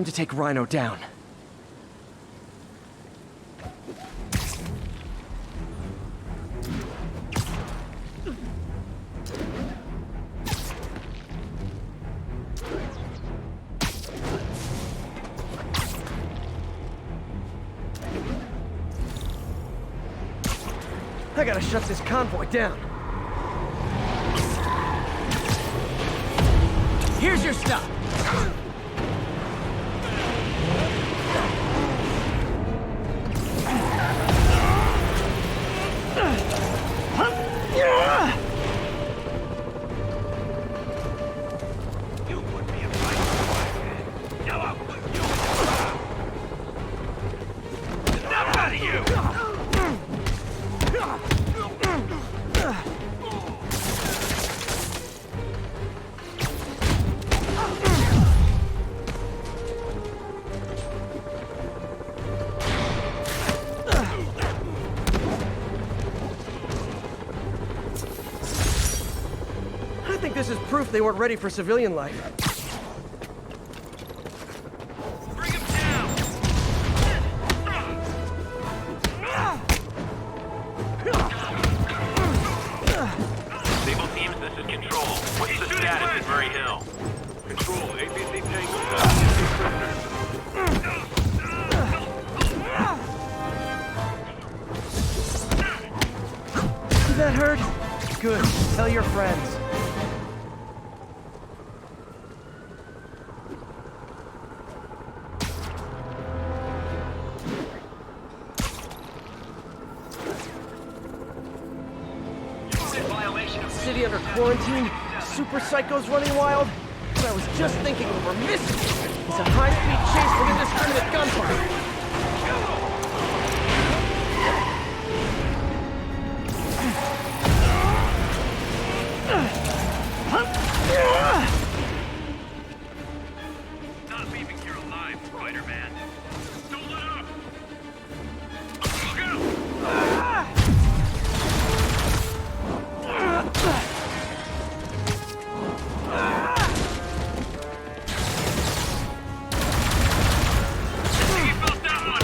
Time to take Rhino down. I gotta shut this convoy down. Here's your stuff. You put me in my man. Now I'll put you in. Enough out of you! I think this is proof they weren't ready for civilian life. Bring him down! Stable teams, this is Control. What's the status at Murray Hill? Control, ABC Tango. Did that hurt? Good. Tell your friends. City under quarantine, super psychos running wild. But I was just thinking what we're missing is a high-speed chase with indiscriminate gunfire. Not leaving here alive, Spider-Man. Don't let up! Look out! He felt that one!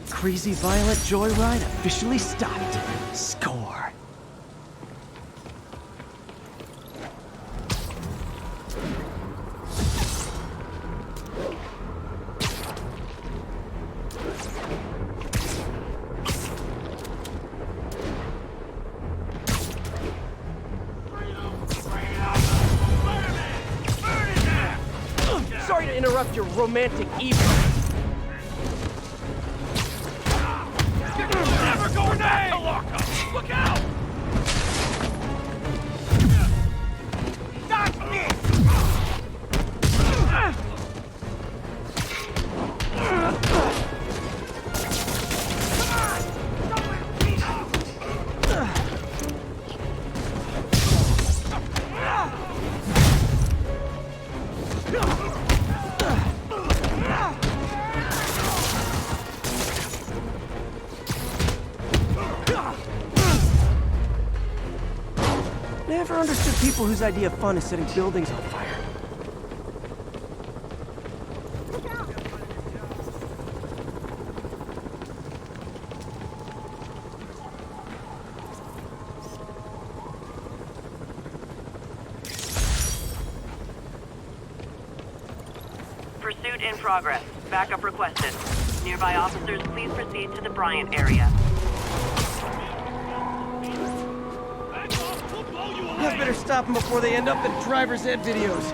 Crazy violent joyride officially stopped. Score. Sorry to interrupt your romantic evening. Never going back to lockup! Look out! Never understood people whose idea of fun is setting buildings on fire. Pursuit in progress. Backup requested. Nearby officers, please proceed to the Bryant area. I better stop them before they end up in driver's ed videos.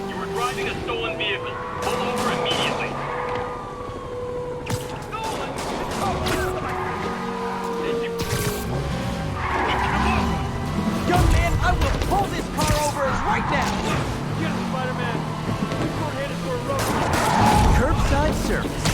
You were driving a stolen vehicle. Pull over immediately. Young man, I will pull this car over right now! Get him, Spider-Man. We're headed for a road. Curbside service.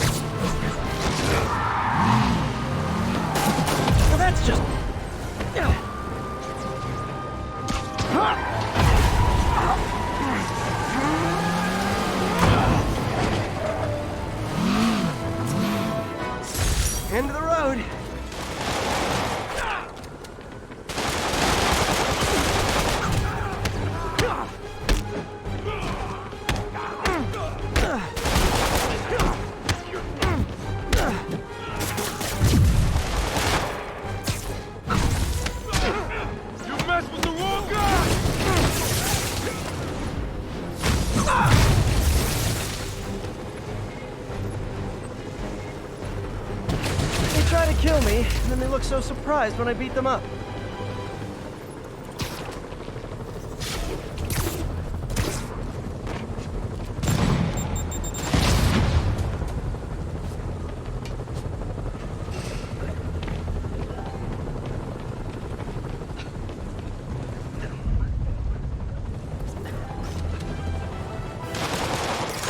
me, and then they look so surprised when I beat them up.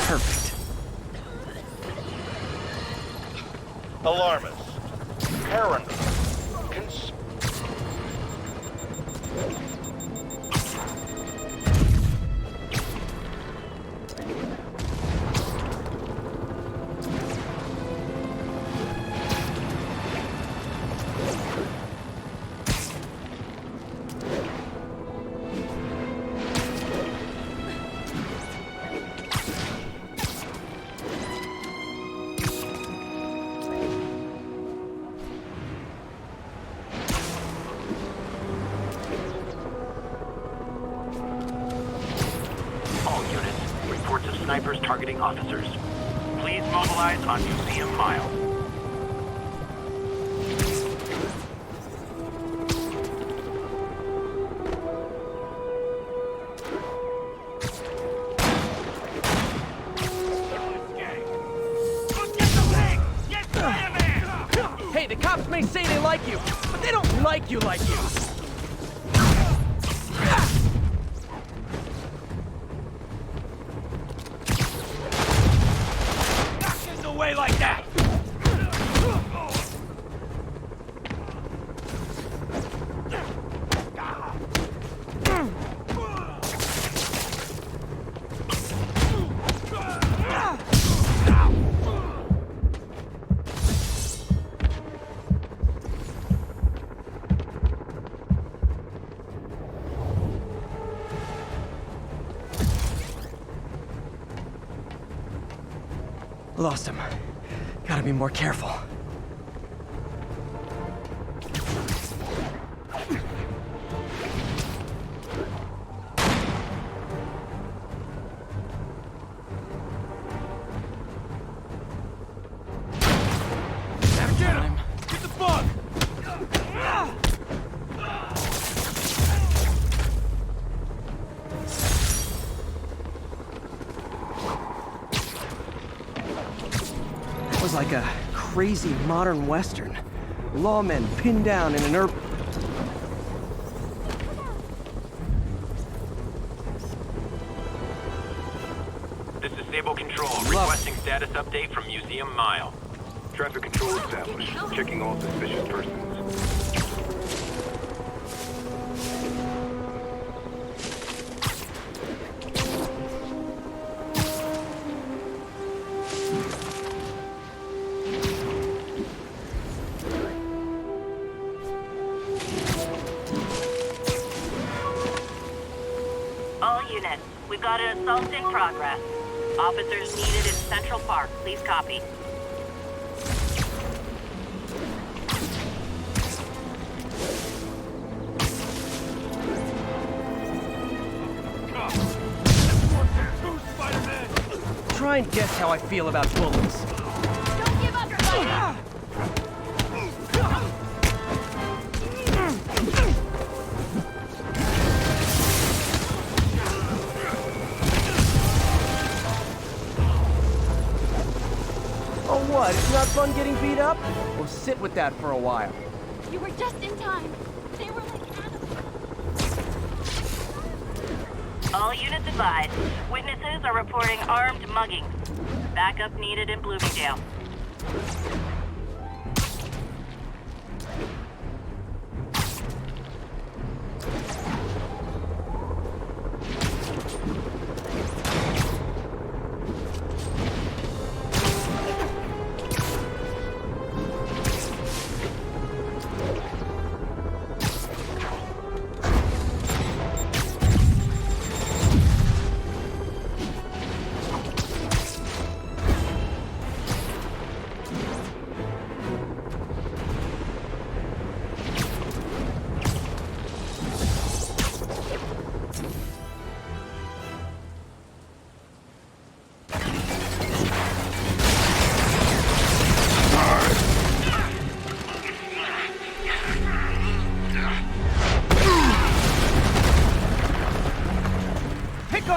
Perfect. Alarmist. Paranoid. All units, reports of snipers targeting officers. Please mobilize on Museum Mile. Hey, the cops may say they like you, but they don't like you like you. Away like that! Lost him. Gotta be more careful. Get him! Get the bug! It was like a crazy modern western. Lawmen pinned down in an urban... This is Sable Control, requesting status update from Museum Mile. Traffic control established. Checking all suspicious persons. All units, we've got an assault in progress. Officers needed in Central Park. Please copy. Spiderman! Try and guess how I feel about bullets. Don't give up, Spider! Oh what, it's not fun getting beat up? Well, sit with that for a while. You were just in time. They were like animals. All units advised. Witnesses are reporting armed muggings. Backup needed in Bloomingdale.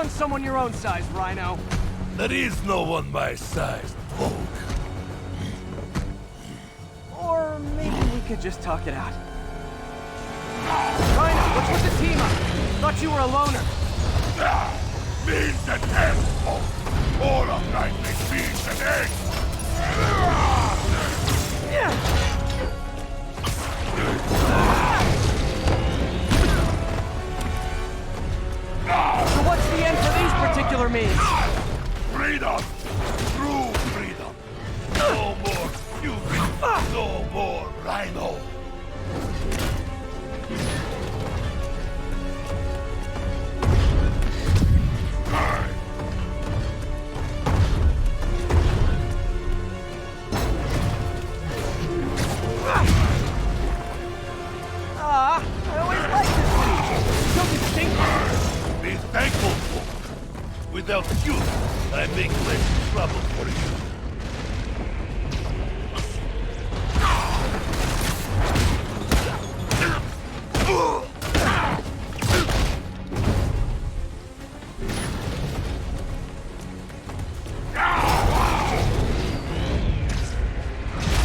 on someone your own size, Rhino. There is no one my size, Poke. Or maybe we could just talk it out. Rhino, what's with the team up? Thought you were a loner. Means and eggs, Poke. All of life is means and eggs. So what's the end for these particular means? Freedom! True freedom! No more human! No more Rhino! I always liked this speech. So distinctive. Be thankful, Poke. Without you, I make less trouble for you.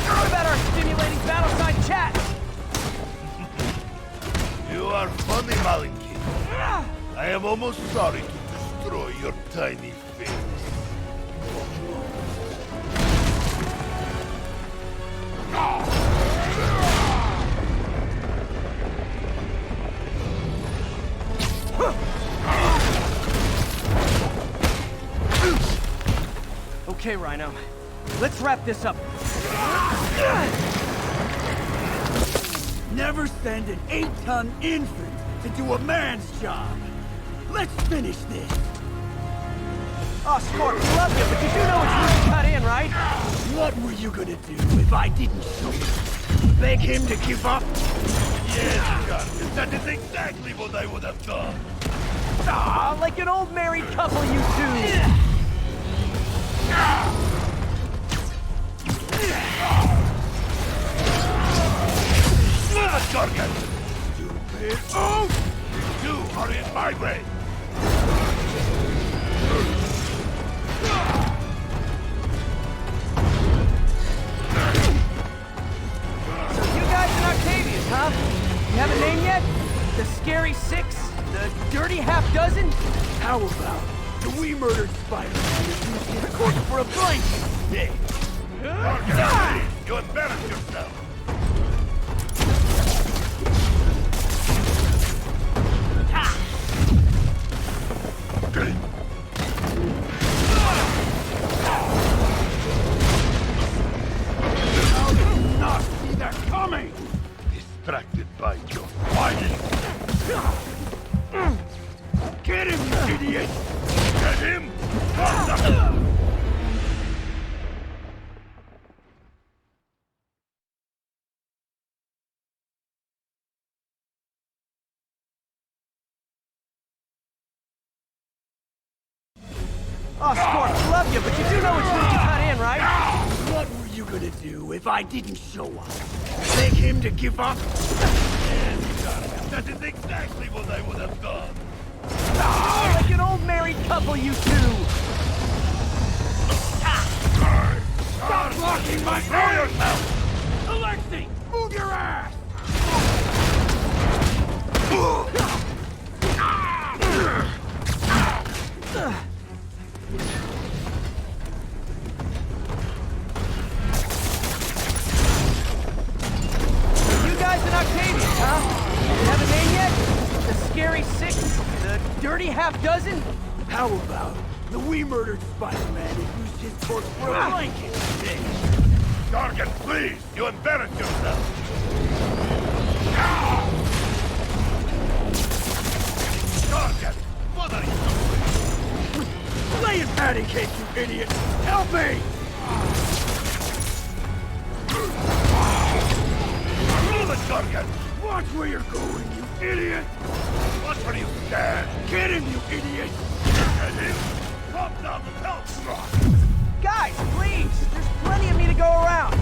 What about our stimulating battleside chat? You are funny, Malinki. I am almost sorry to destroy your tiny face. Okay, Rhino. Let's wrap this up. Never send an 8-ton infant to do a man's job. Let's finish this. Oh, Scorp, we love you, but you do know it's really cut in, right? What were you gonna do if I didn't show you? Beg him to give up? Yes, Gargan, that is exactly what I would have done. Ah, like an old married couple, you two. Gargan! Stupid oaf! You are in my way! So you guys in Octavius, huh? You have a name yet? The Scary Six? The Dirty Half Dozen? How about the we murdered Spiderman and used his corpse for a blanket today? Gargan, please! You embarrass yourself! How did you not see that coming? Distracted by your whining. Get him, you idiot! Get him! Oh, Scorp, we love you, but you do know it's really cut in, right? What were you gonna do if I didn't show up? Beg him to give up? Yes, Gargan, that is exactly what I would have done. Ah, like an old married couple, you two. Stop blocking my Throw yourself! Alexei, move your ass! You guys in Octavius, huh? You have a name yet? The Scary Six? The Dirty Half Dozen? How about the we murdered Spiderman and used his corpse for a blanket today? Gargan, please! You embarrass yourself! Gargan, what are you doing? Lay his patty cake, you idiot! Help me! Move it, Gargan! Watch where you're going, you idiot! Watch where you stand! Get him, you idiot! Get him! Drop down the health rock! Guys, please! There's plenty of me to go around!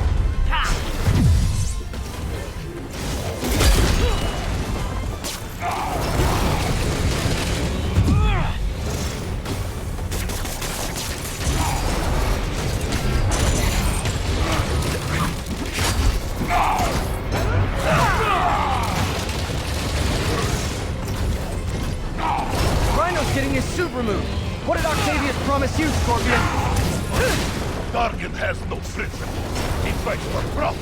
getting his suit removed. What did Octavius promise you, Scorpion? Gargan has no prison. He fights for profit.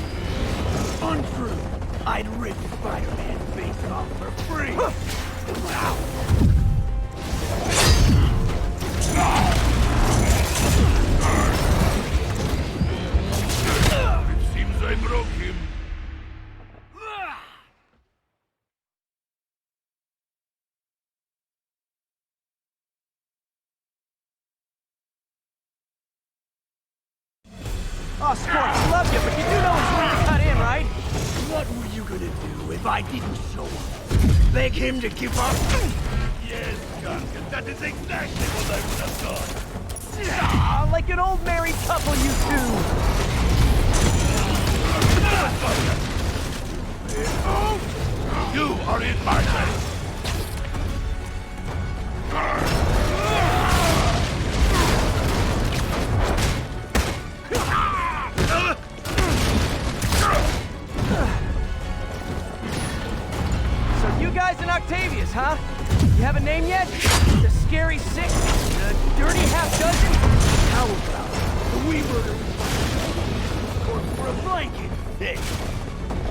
Untrue. I'd rip Spider-Man's face off for free. Wow. It seems I broke him. Oh, Scorp, love you, but you do know it's when to cut in, right? What were you gonna do if I didn't show up? Beg him to give up? Yes, Gargan, that is exactly what I would have done. Ah, like an old married couple, you two. You are in my way. So you guys and Octavius, huh? You have a name yet? The Scary Six? The Dirty Half Dozen? How about the Wee Murder? Or for a blanket? Hey,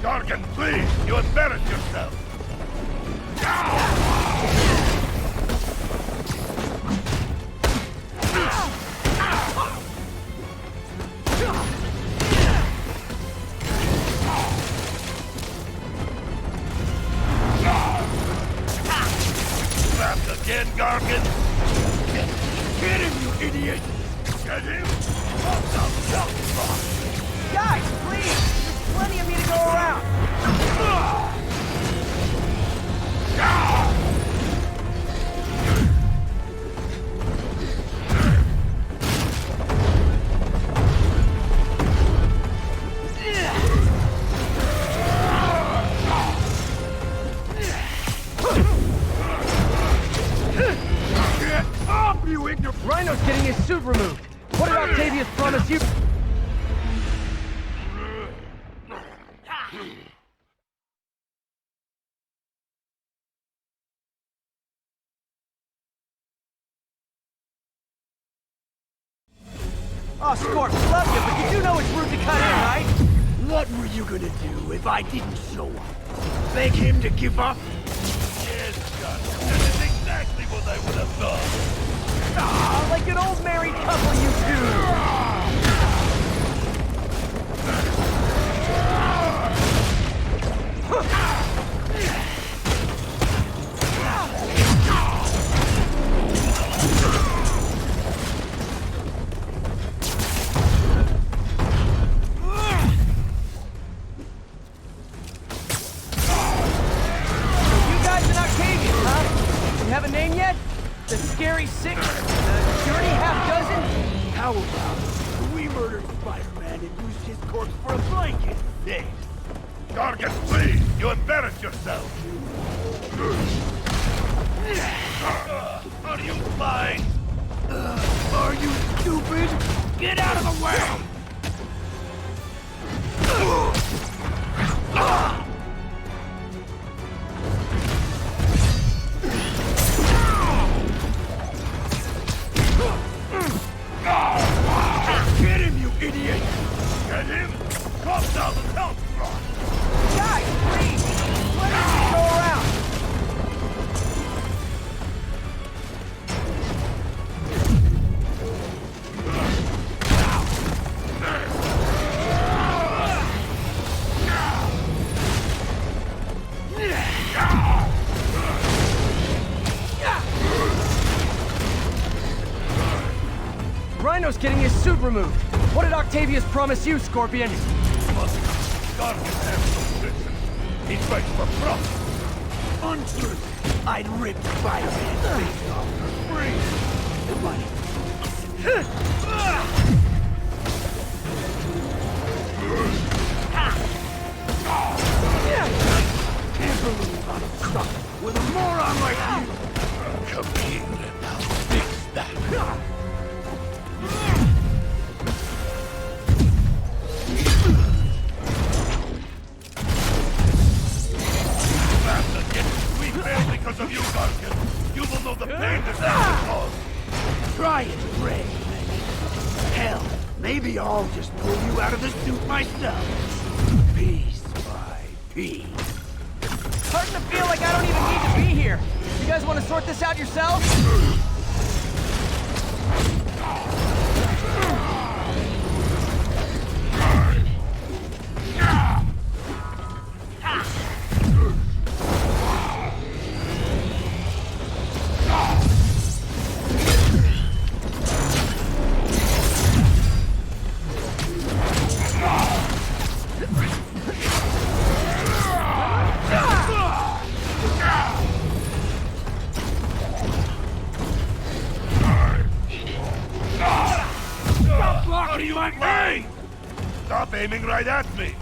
Gargan, please, you embarrass yourself. Trapped again, Gargan. Get him, you idiot! Get him. Guys, please! There's plenty of me to go around. Get up, you ignorant! Rhino's getting his suit removed. What did Octavius promise you? Oh, Scorp, love you, but you do know it's rude to cut in, right? What were you gonna do if I didn't show up? Beg him to give up? Yes, Gargan, that is exactly what I would have done. Ah, like an old married couple, you two. Have a name yet? The Scary Six? The Dirty Half Dozen? How about we murdered Spider-Man and used his corpse for a blanket? Hey, Gargan, please, you embarrass yourself. Are you blind? Are you stupid? Get out of the way! Get him, you idiot! Get him? Drop down and help, Guys, please! Let us go around! Rhino's getting his suit removed. What did Octavius promise you, Scorpion? Gargan has no prison. He fights for profit. Untrue. I'd rip Spider-Man's face off for free. The money. Can't believe I'm stuck with a moron like you. Come here and I'll fix that. We failed because of you, Gargan. You You will know the pain this will cause. Try it, Ray. Hell, maybe I'll just pull you out of the suit myself. Piece by piece. Starting to feel like I don't even need to be here. You guys want to sort this out yourselves? What do you want, me? Stop aiming right at me.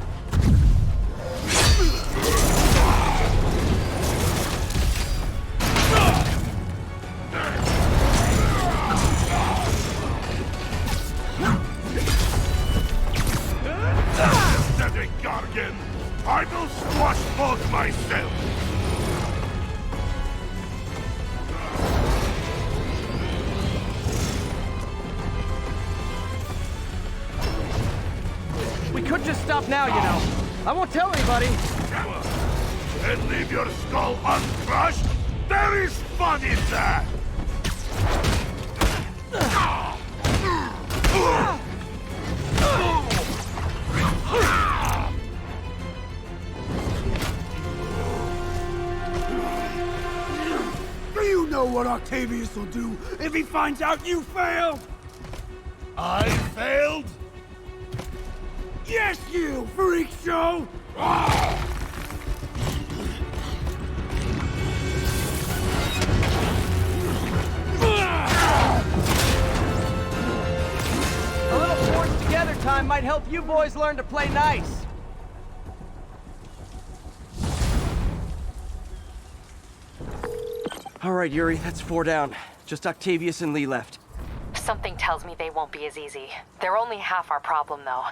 Steady, Gargan. I will squash both myself. We could just stop now, you know. I won't tell anybody. And leave your skull uncrushed? There is fun in that! Do you know what Octavius will do if he finds out you failed? I failed? Yes, you freak show! A little forced together time might help you boys learn to play nice. All right, Yuri, that's 4 down. Just Octavius and Lee left. Something tells me they won't be as easy. They're only half our problem, though.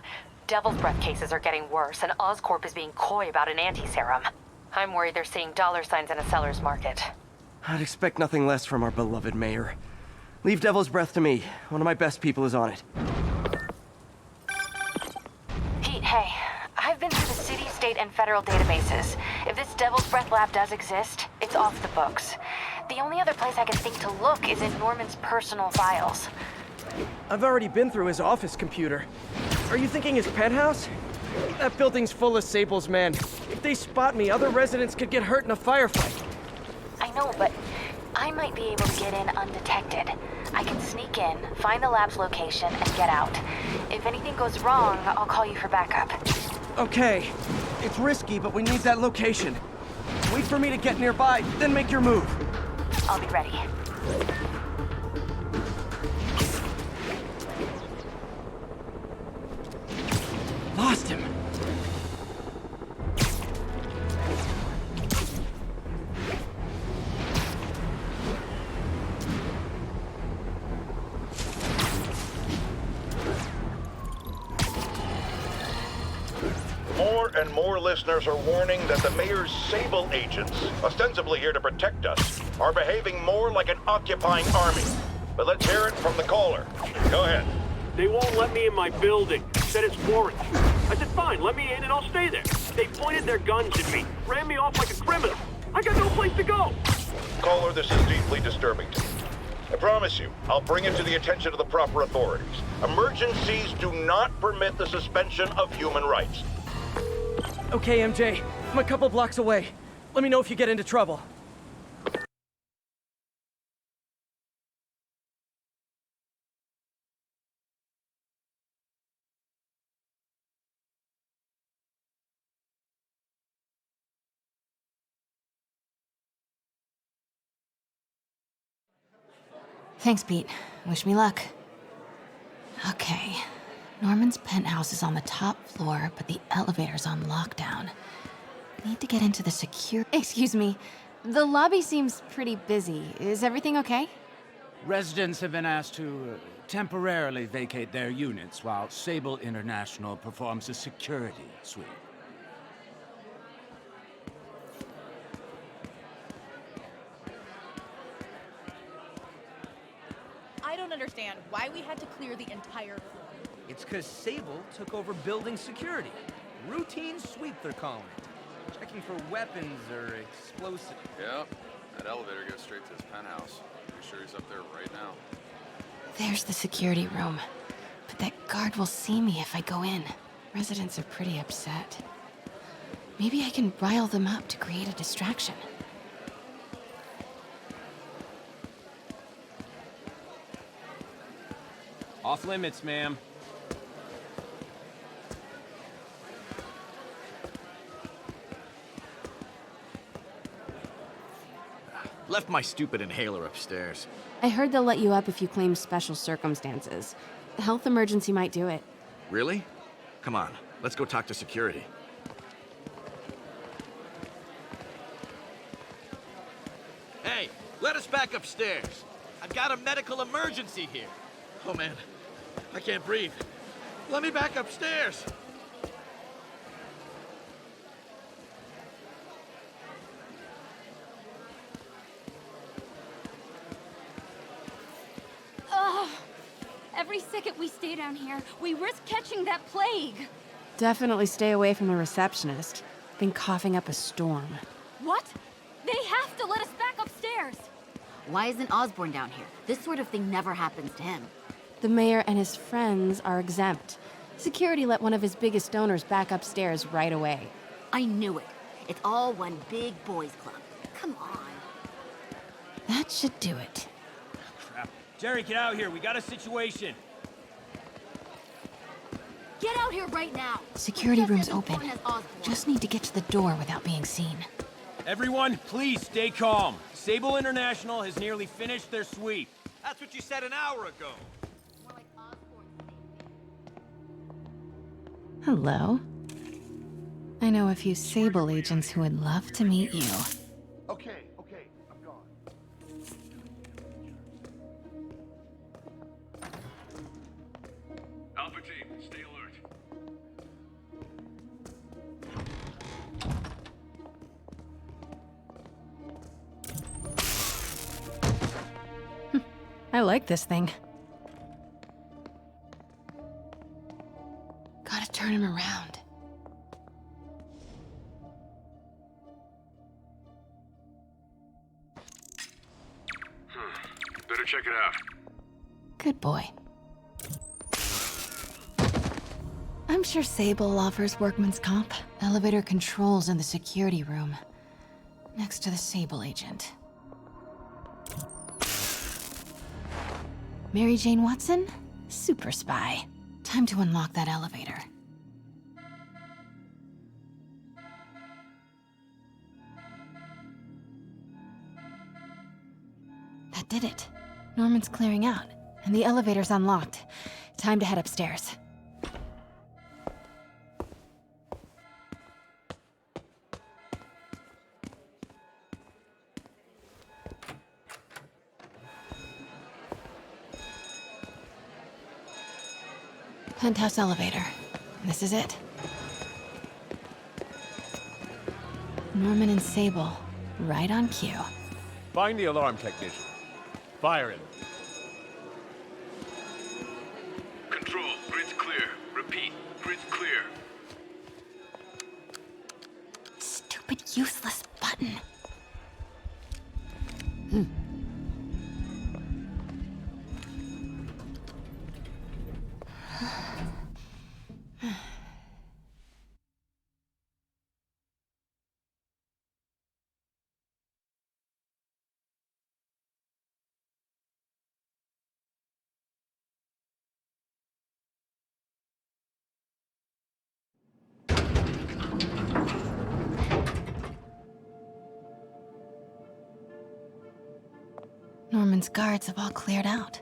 Devil's Breath cases are getting worse, and Oscorp is being coy about an anti-serum. I'm worried they're seeing dollar signs in a seller's market. I'd expect nothing less from our beloved mayor. Leave Devil's Breath to me. One of my best people is on it. Pete, hey. I've been through the city, state, and federal databases. If this Devil's Breath lab does exist, it's off the books. The only other place I can think to look is in Norman's personal files. I've already been through his office computer. Are you thinking his penthouse? That building's full of Sable's men. If they spot me, other residents could get hurt in a firefight. I know, but I might be able to get in undetected. I can sneak in, find the lab's location, and get out. If anything goes wrong, I'll call you for backup. Okay. It's risky, but we need that location. Wait for me to get nearby, then make your move. I'll be ready. Lost him. More and more listeners are warning that the mayor's Sable agents, ostensibly here to protect us, are behaving more like an occupying army. But let's hear it from the caller. Go ahead. They won't let me in my building. Said it's warranted. I said, fine, let me in and I'll stay there. They pointed their guns at me, ran me off like a criminal. I got no place to go. Caller, this is deeply disturbing to me. I promise you, I'll bring it to the attention of the proper authorities. Emergencies do not permit the suspension of human rights. Okay, MJ. I'm a couple blocks away. Let me know if you get into trouble. Thanks, Pete. Wish me luck. Okay. Norman's penthouse is on the top floor, but the elevator's on lockdown. Need to get into the secure... Excuse me. The lobby seems pretty busy. Is everything okay? Residents have been asked to temporarily vacate their units while Sable International performs a security sweep. don't understand why we had to clear the entire floor. It's because Sable took over building security. Routine sweep, they're calling it. Checking for weapons or explosives. Yep. That elevator goes straight to his penthouse. Pretty sure he's up there right now. There's the security room. But that guard will see me if I go in. Residents are pretty upset. Maybe I can rile them up to create a distraction. Off limits, ma'am. Left my stupid inhaler upstairs. I heard they'll let you up if you claim special circumstances. A health emergency might do it. Really? Come on, let's go talk to security. Hey, let us back upstairs. I've got a medical emergency here. Oh man, I can't breathe. Let me back upstairs. Every second we stay down here, we risk catching that plague. Definitely stay away from the receptionist. Been coughing up a storm. What? They have to let us back upstairs. Why isn't Osborn down here? This sort of thing never happens to him. The mayor and his friends are exempt. Security let one of his biggest donors back upstairs right away. I knew it. It's all one big boys club. Come on. That should do it. Crap. Jerry, get out here. We got a situation. Get out here right now. Security room's open. Just need to get to the door without being seen. Everyone, please stay calm. Sable International has nearly finished their sweep. That's what you said an hour ago. Hello. I know a few Sable agents who would love to meet you. Okay, I'm gone. Alpha team, stay alert. I like this thing. Gotta turn him around. Better check it out. Good boy. I'm sure Sable offers workman's comp. Elevator controls in the security room. Next to the Sable agent. Mary Jane Watson? Super spy. Time to unlock that elevator. That did it. Norman's clearing out, and the elevator's unlocked. Time to head upstairs. Penthouse elevator. This is it. Norman and Sable, right on cue. Find the alarm technician. Fire him. Control, grid's clear. Repeat, grid's clear. Stupid, useless button. Norman's guards have all cleared out.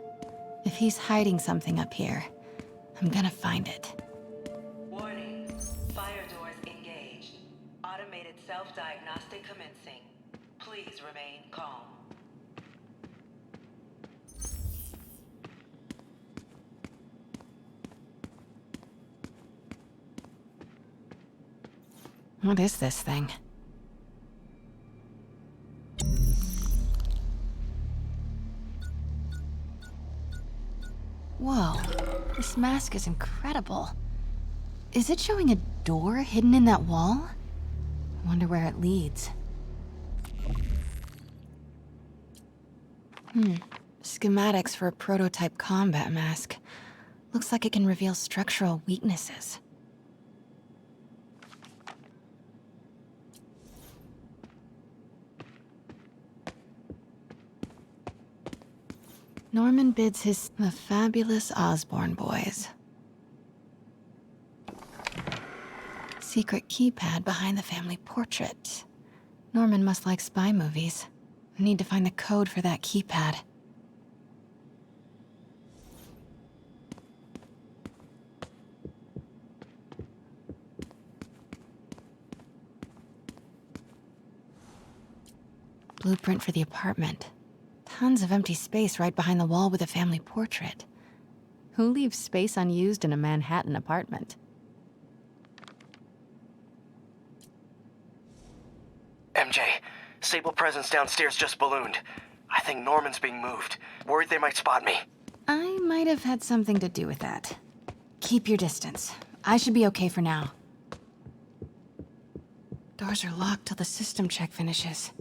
If he's hiding something up here, I'm gonna find it. Warning. Fire doors engaged. Automated self-diagnostic commencing. Please remain calm. What is this thing? Whoa, this mask is incredible. Is it showing a door hidden in that wall? I wonder where it leads. Schematics for a prototype combat mask. Looks like it can reveal structural weaknesses. Norman bids the fabulous Osborne boys. Secret keypad behind the family portrait. Norman must like spy movies. Need to find the code for that keypad. Blueprint for the apartment. Tons of empty space right behind the wall with a family portrait. Who leaves space unused in a Manhattan apartment? MJ, Sable presence downstairs just ballooned. I think Norman's being moved. Worried they might spot me. I might have had something to do with that. Keep your distance. I should be okay for now. Doors are locked till the system check finishes.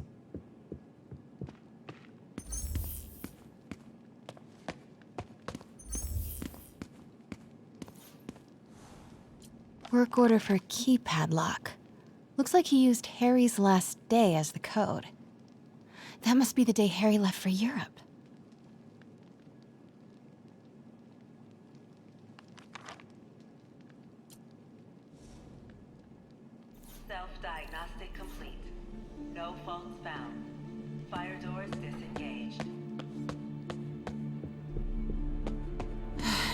Work order for a keypad lock. Looks like he used Harry's last day as the code. That must be the day Harry left for Europe. Self-diagnostic complete. No faults found. Fire doors disengaged.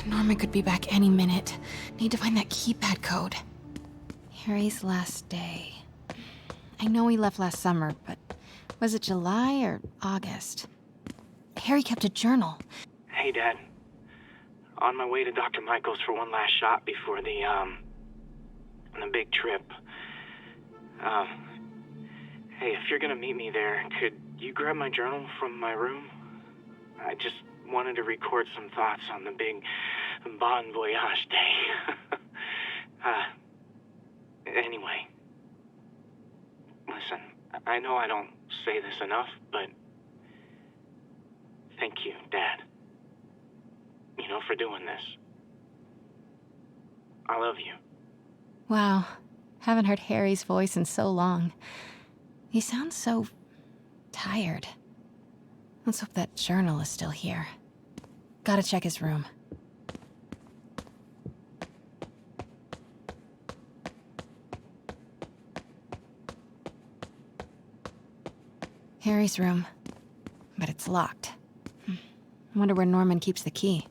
Norman could be back any minute. Need to find that keypad code. Harry's last day. I know he left last summer, but was it July or August? Harry kept a journal. Hey, Dad. On my way to Dr. Michael's for one last shot before the big trip. Hey, if you're gonna meet me there, could you grab my journal from my room? I just wanted to record some thoughts on the big Bon Voyage day. Anyway. Listen, I know I don't say this enough, but thank you, Dad. You know, for doing this. I love you. Wow. Haven't heard Harry's voice in so long. He sounds so tired. Let's hope that journal is still here. Gotta check his room. Harry's room. But it's locked. I wonder where Norman keeps the key.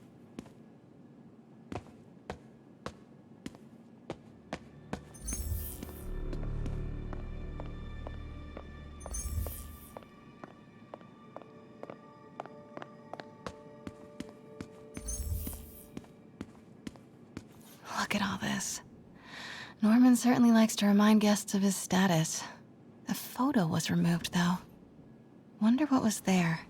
Look at all this. Norman certainly likes to remind guests of his status. The photo was removed, though. Wonder what was there.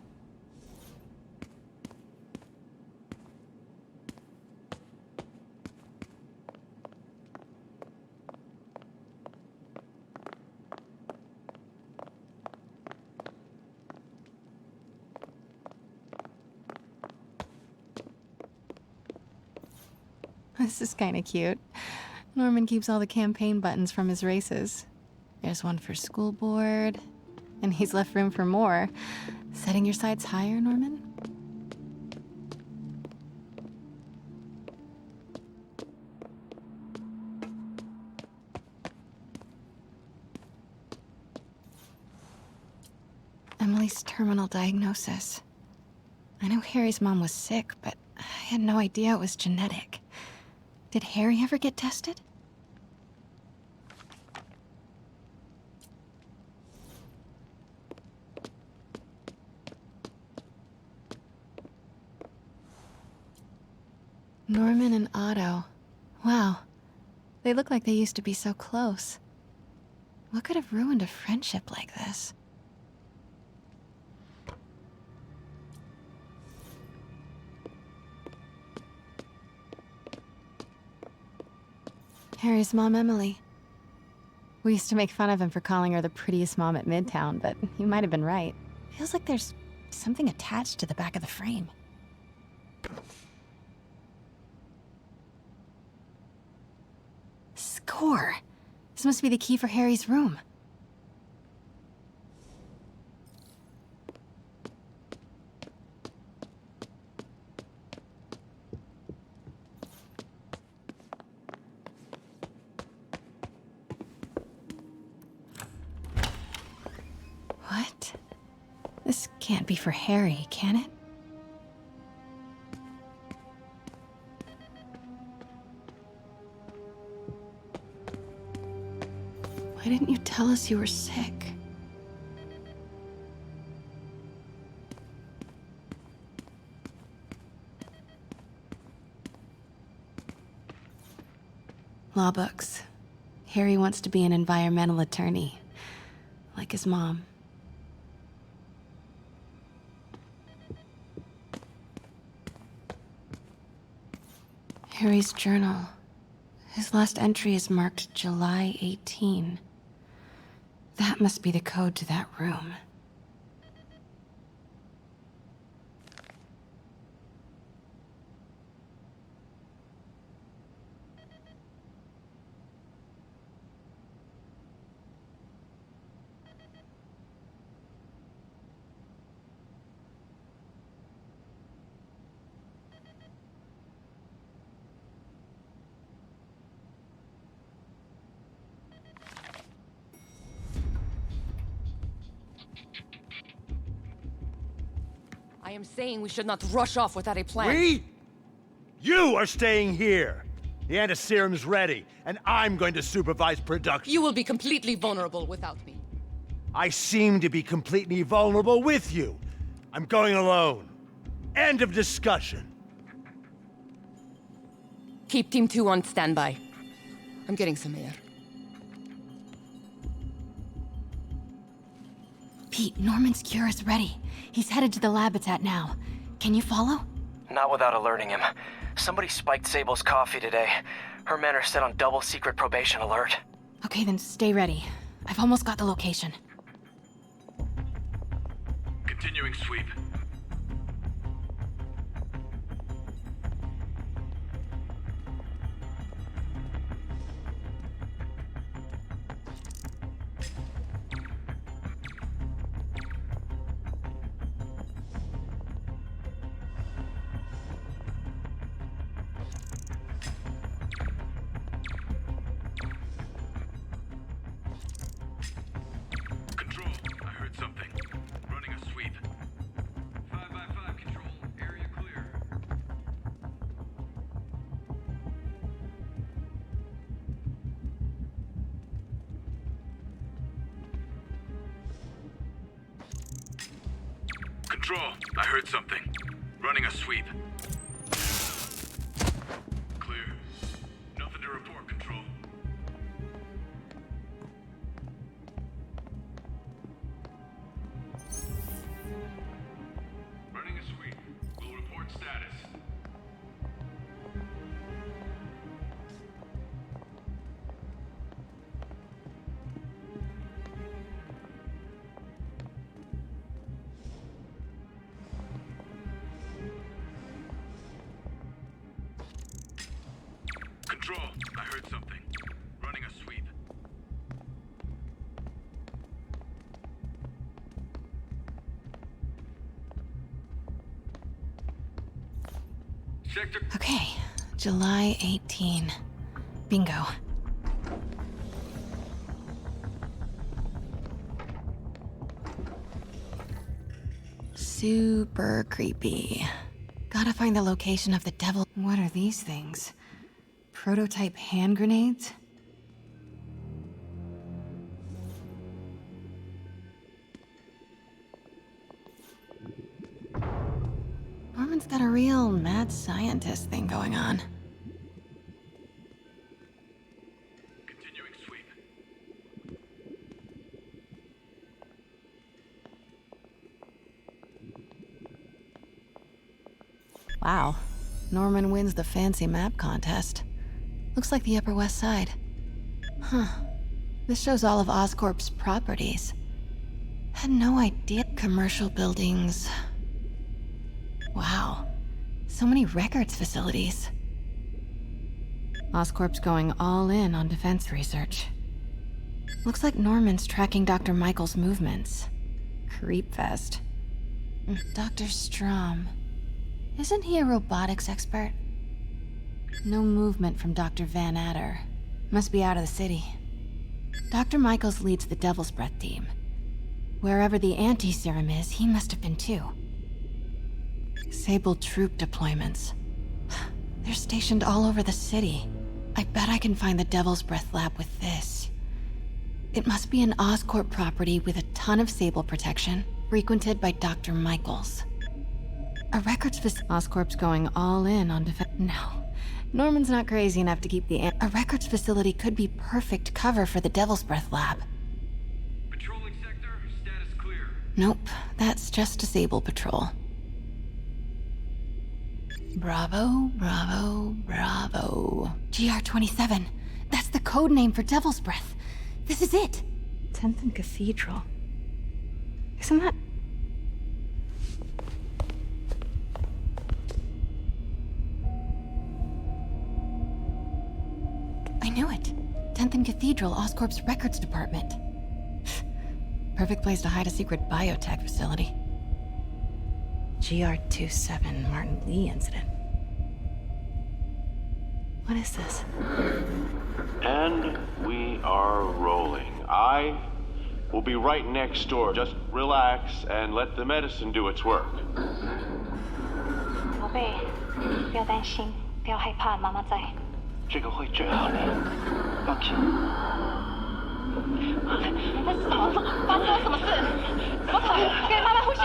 This is kinda cute. Norman keeps all the campaign buttons from his races. There's one for school board, and he's left room for more. Setting your sights higher, Norman? Emily's terminal diagnosis. I know Harry's mom was sick, but I had no idea it was genetic. Did Harry ever get tested? Norman and Otto. Wow. They look like they used to be so close. What could have ruined a friendship like this? Harry's mom, Emily. We used to make fun of him for calling her the prettiest mom at Midtown, but he might have been right. Feels like there's something attached to the back of the frame. Score! This must be the key for Harry's room. What? This can't be for Harry, can it? Why didn't you tell us you were sick? Law books. Harry wants to be an environmental attorney, like his mom. Harry's journal. His last entry is marked July 18. That must be the code to that room. I am saying we should not rush off without a plan. We? You are staying here. The antiserum's ready, and I'm going to supervise production. You will be completely vulnerable without me. I seem to be completely vulnerable with you. I'm going alone. End of discussion. Keep Team 2 on standby. I'm getting some air. Pete, Norman's cure is ready. He's headed to the lab it's at now. Can you follow? Not without alerting him. Somebody spiked Sable's coffee today. Her men are set on double secret probation alert. Okay, then stay ready. I've almost got the location. Continuing sweep. Control, I heard something. Running a sweep. Clear. Nothing to report, Control. Running a sweep. We'll report status. Control, I heard something. Running a sweep. Sector. Okay, July 18. Bingo. Super creepy. Gotta find the location of the devil. What are these things? Prototype hand grenades? Norman's got a real mad scientist thing going on. Continuing sweep. Wow. Norman wins the fancy map contest. Looks like the Upper West Side. Huh. This shows all of Oscorp's properties. Had no idea. Commercial buildings. Wow. So many records facilities. Oscorp's going all in on defense research. Looks like Norman's tracking Dr. Michael's movements. Creepfest. Dr. Strom. Isn't he a robotics expert? No movement from Dr. Van Adder. Must be out of the city. Dr. Michaels leads the Devil's Breath team. Wherever the anti-serum is, he must have been too. Sable troop deployments. They're stationed all over the city. I bet I can find the Devil's Breath lab with this. It must be an Oscorp property with a ton of Sable protection, frequented by Dr. Michaels. A records Oscorp's going all in on defense. No. Norman's not crazy enough to keep the A records facility could be perfect cover for the Devil's Breath lab. Patrolling sector, status clear. Nope, that's just a Sable patrol. Bravo, bravo, bravo. GR-27. That's the code name for Devil's Breath. This is it. 10th and Cathedral. Isn't that... I knew it. 10th and Cathedral, Oscorp's records department. Perfect place to hide a secret biotech facility. GR-27 Martin Lee incident. What is this? And we are rolling. I will be right next door. Just relax and let the medicine do its work. 宝贝，不要担心，不要害怕，妈妈在。这个会治好你，放心。你在什么？发生了什么事？怎么可能？给妈妈呼吸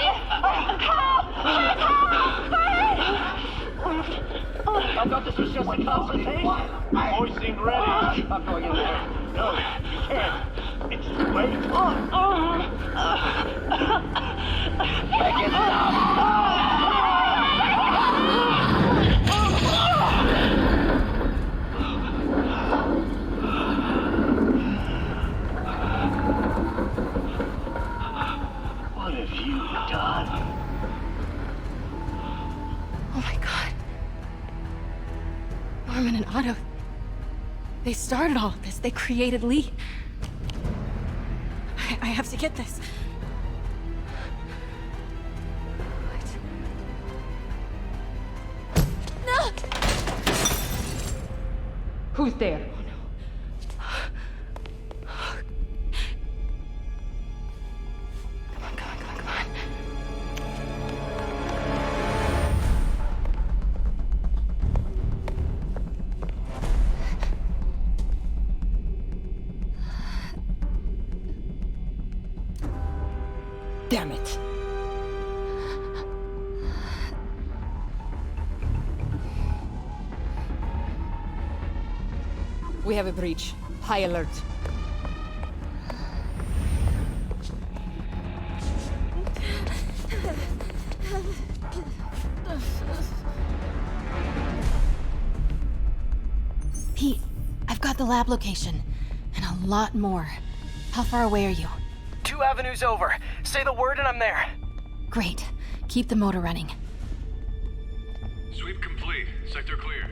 ！I've got to switch your concentration. Boys seem ready. I'm going in there. No, you can't. It's too late. Make it stop. What have you done? Oh my god. Norman and Otto. They started all of this. They created Lee. I have to get this. What? No! Who's there? Damn it. We have a breach. High alert. Pete, I've got the lab location. And a lot more. How far away are you? 2 avenues over. Say the word and I'm there. Great. Keep the motor running. Sweep complete. Sector clear.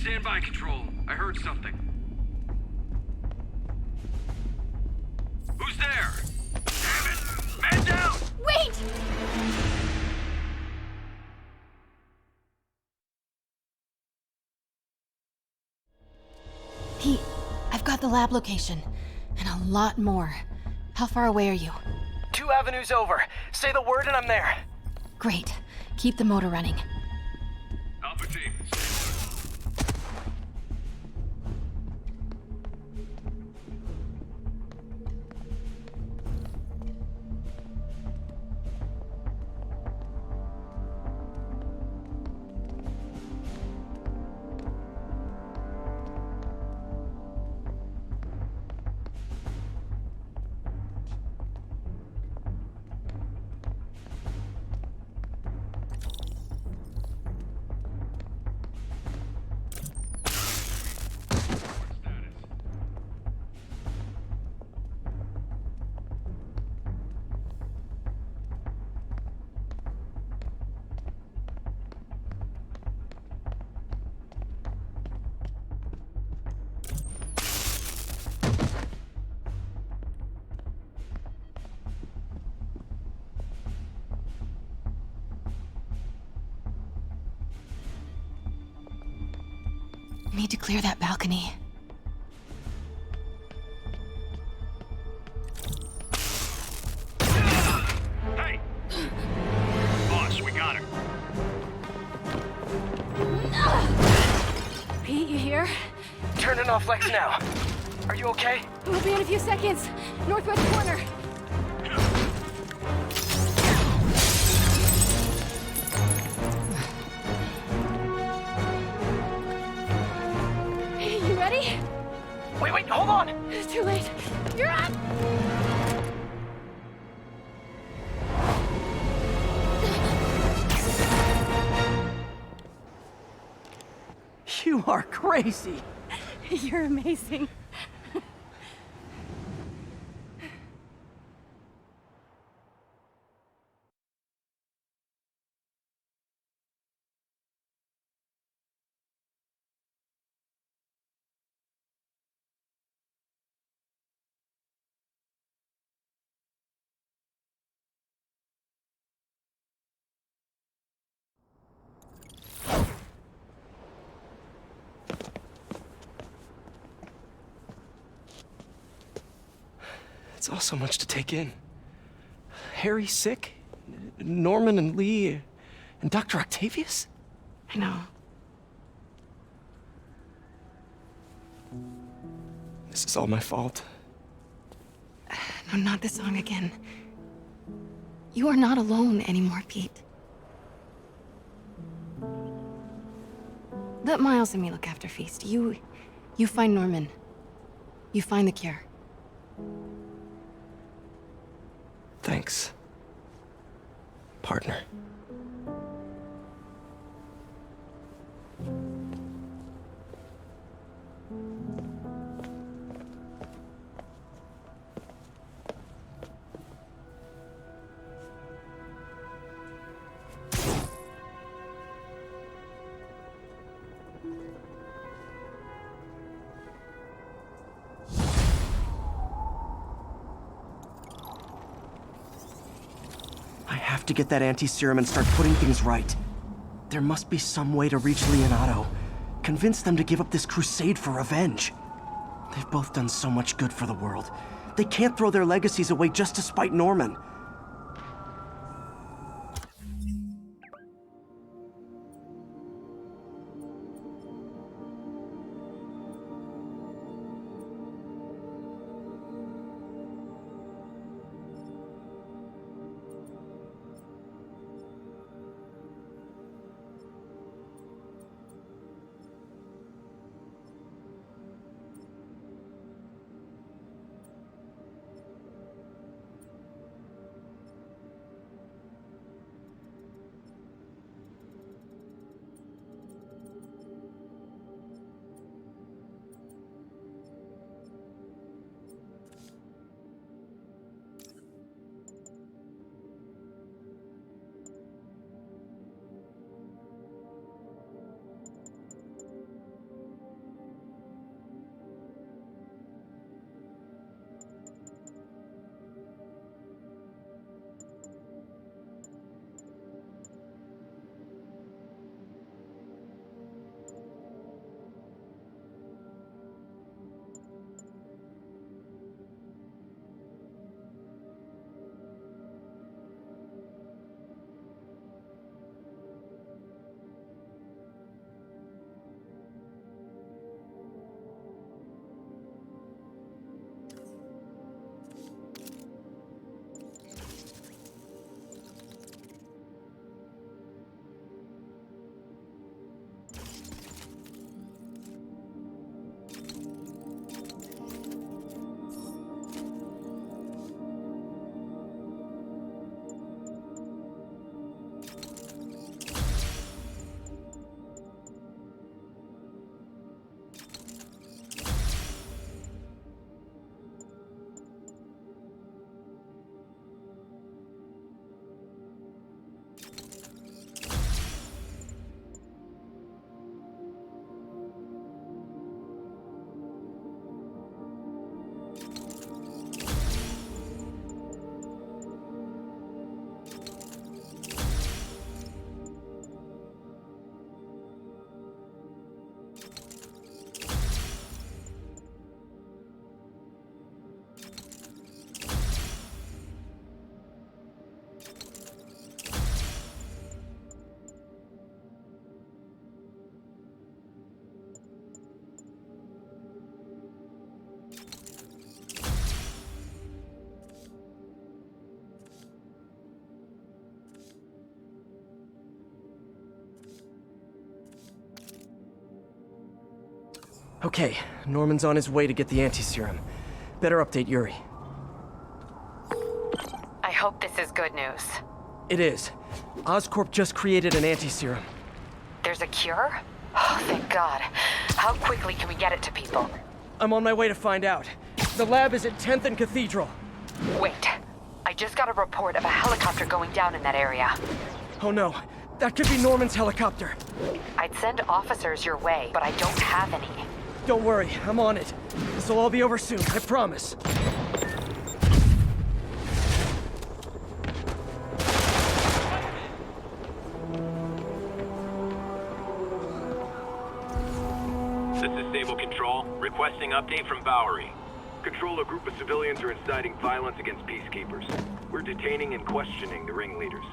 Stand by, Control. I heard something. Who's there? Damn it! Man down! Wait! Pete, I've got the lab location. And a lot more. How far away are you? 2 avenues over. Say the word and I'm there. Great. Keep the motor running. Alpha team. Need to clear that balcony. Hey! Boss, we got her. Pete, you here? Turning off Lex now. Are you okay? We'll be in a few seconds. Northwest corner. You ready? Wait, hold on! It's too late. You're up! You are crazy! You're amazing. It's all so much to take in. Harry sick? Norman and Lee and Dr. Octavius? I know. This is all my fault. No, not this song again. You are not alone anymore, Pete. Let Miles and me look after Feast. You find Norman. You find the cure. Thanks, partner. I have to get that anti-serum and start putting things right. There must be some way to reach Lee and Otto. Convince them to give up this crusade for revenge. They've both done so much good for the world. They can't throw their legacies away just to spite Norman. Okay, Norman's on his way to get the anti-serum. Better update Yuri. I hope this is good news. It is. Oscorp just created an anti-serum. There's a cure? Oh, thank God. How quickly can we get it to people? I'm on my way to find out. The lab is at 10th and Cathedral. Wait. I just got a report of a helicopter going down in that area. Oh no. That could be Norman's helicopter. I'd send officers your way, but I don't have any. Don't worry, I'm on it. This'll all be over soon, I promise. This is Stable Control, requesting update from Bowery. Control, a group of civilians are inciting violence against peacekeepers. We're detaining and questioning the ringleaders.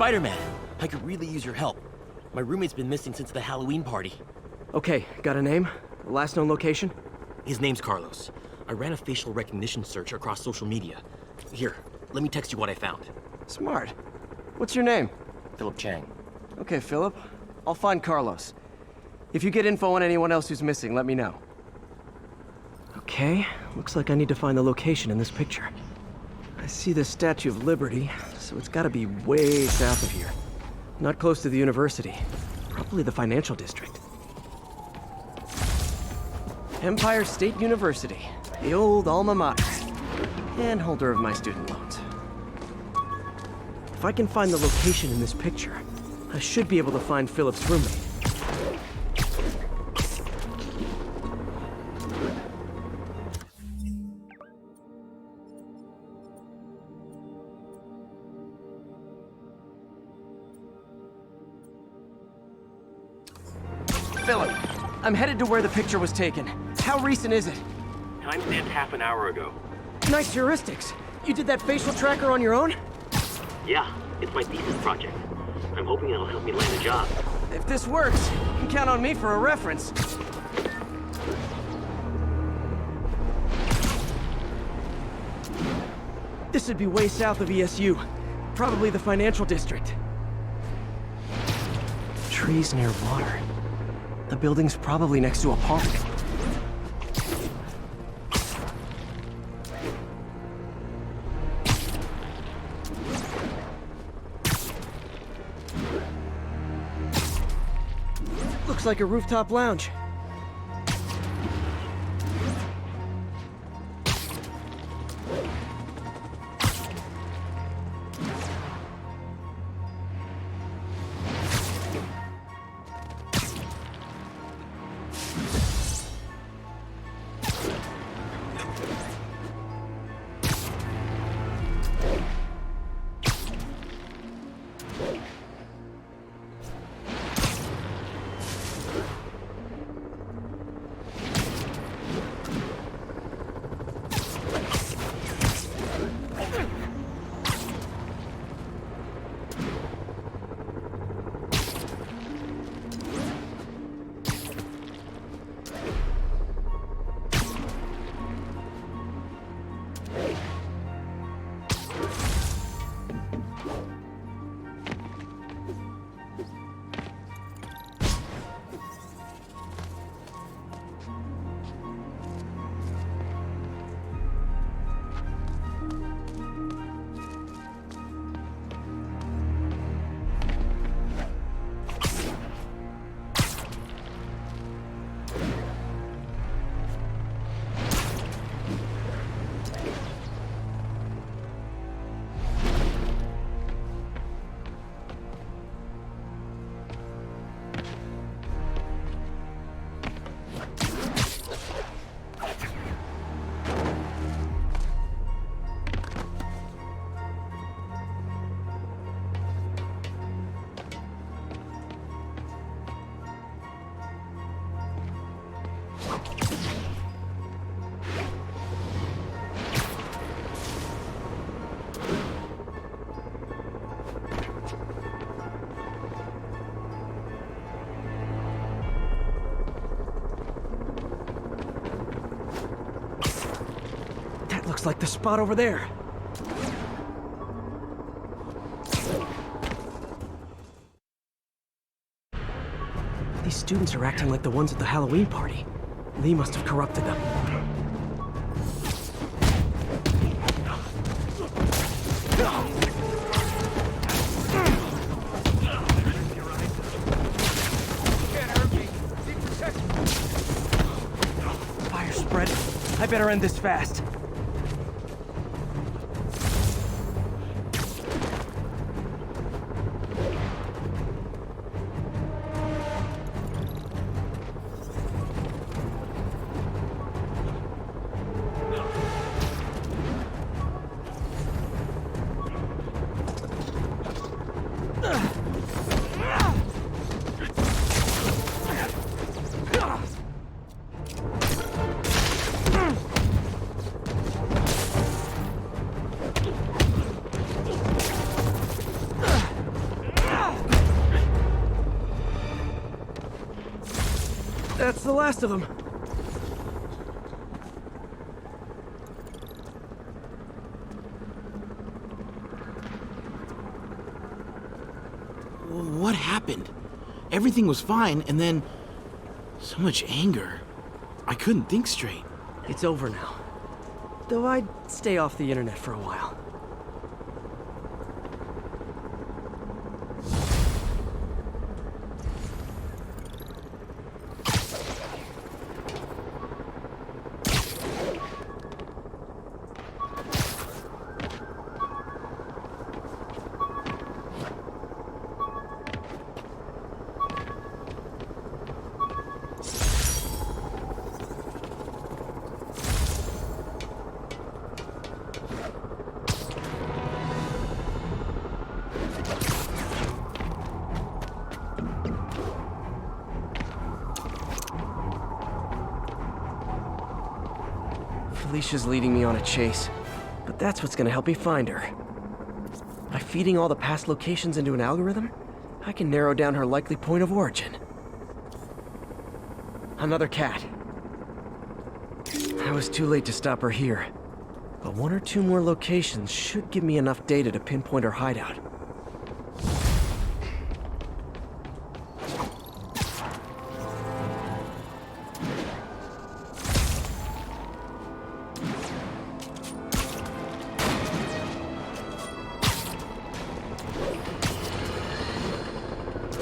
Spiderman, I could really use your help. My roommate's been missing since the Halloween party. Okay, got a name? Last known location? His name's Carlos. I ran a facial recognition search across social media. Here, let me text you what I found. Smart. What's your name? Philip Chang. Okay, Philip. I'll find Carlos. If you get info on anyone else who's missing, let me know. Okay, looks like I need to find the location in this picture. I see the Statue of Liberty, so it's gotta be way south of here. Not close to the university. Probably the financial district. Empire State University, the old alma mater, and holder of my student loans. If I can find the location in this picture, I should be able to find Philip's roommate. Philip, I'm headed to where the picture was taken. How recent is it? Timestamped half an hour ago. Nice heuristics. You did that facial tracker on your own? Yeah, it's my thesis project. I'm hoping it'll help me land a job. If this works, you can count on me for a reference. This would be way south of ESU. Probably the financial district. Trees near water. The building's probably next to a park. Looks like a rooftop lounge. Looks like the spot over there. These students are acting like the ones at the Halloween party. Lee must have corrupted them. Fire spread. I better end this fast. That's the last of them. What happened? Everything was fine, and then so much anger. I couldn't think straight. It's over now. Though I'd stay off the internet for a while. Felicia's leading me on a chase, but that's what's gonna help me find her. By feeding all the past locations into an algorithm, I can narrow down her likely point of origin. Another cat. I was too late to stop her here, but one or two more locations should give me enough data to pinpoint her hideout.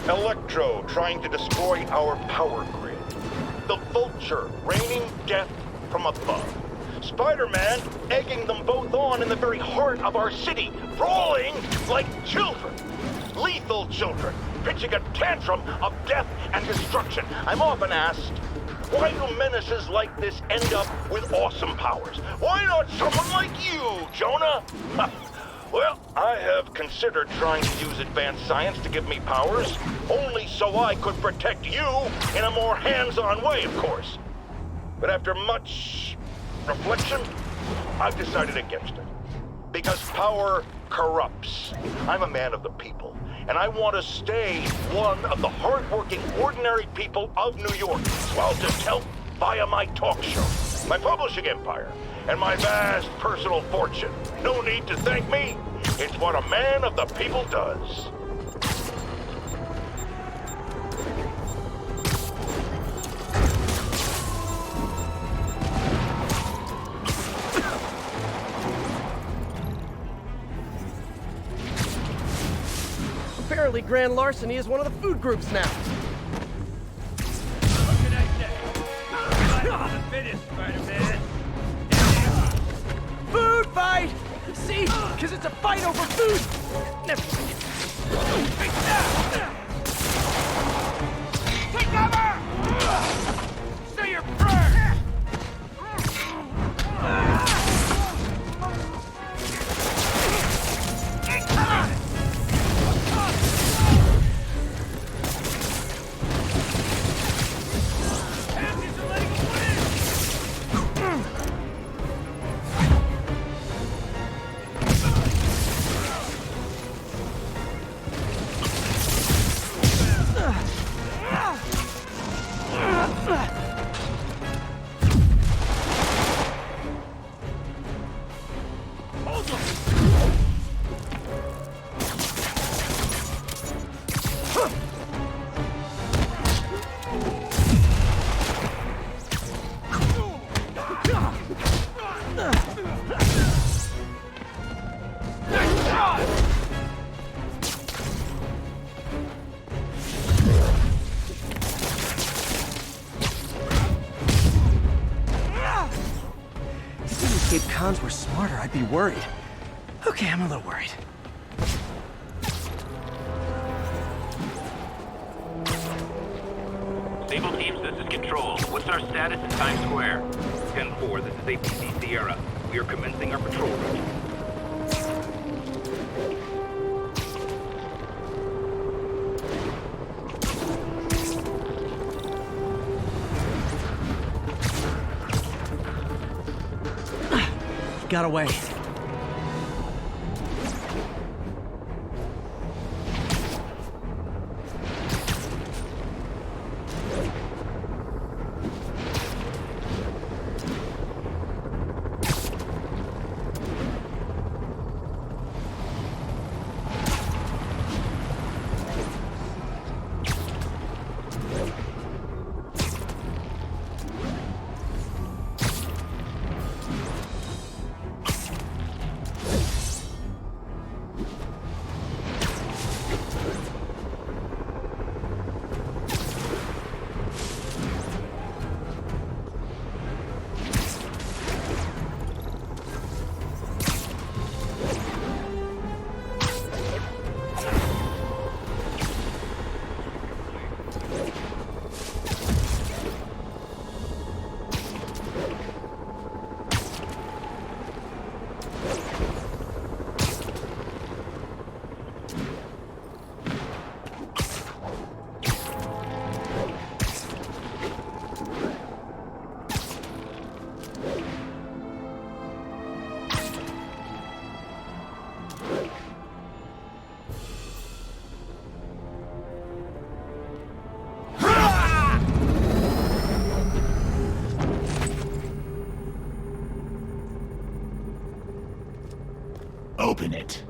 Electro trying to destroy our power grid. The Vulture raining death from above. Spiderman egging them both on in the very heart of our city, brawling like children. Lethal children, pitching a tantrum of death and destruction. I'm often asked, why do menaces like this end up with awesome powers? Why not someone like you, Jonah? Well, I have considered trying to use advanced science to give me powers, only so I could protect you in a more hands-on way, of course. But after much reflection, I've decided against it. Because power corrupts. I'm a man of the people, and I want to stay one of the hard-working, ordinary people of New York. So I'll just help via my talk show, my publishing empire, and my vast personal fortune. No need to thank me. It's what a man of the people does. Apparently grand larceny is one of the food groups now. What can I say? I'm the fittest, Spider-Man. Food fight! See? Because it's a fight over food! Never mind. Take cover! Say your prayers! escaped cons were smarter, I'd be worried. Okay, I'm a little worried. Sable teams, this is Control. What's our status in Times Square? 10-4, this is APC Sierra. We are commencing our patrol route. Got away. Open it.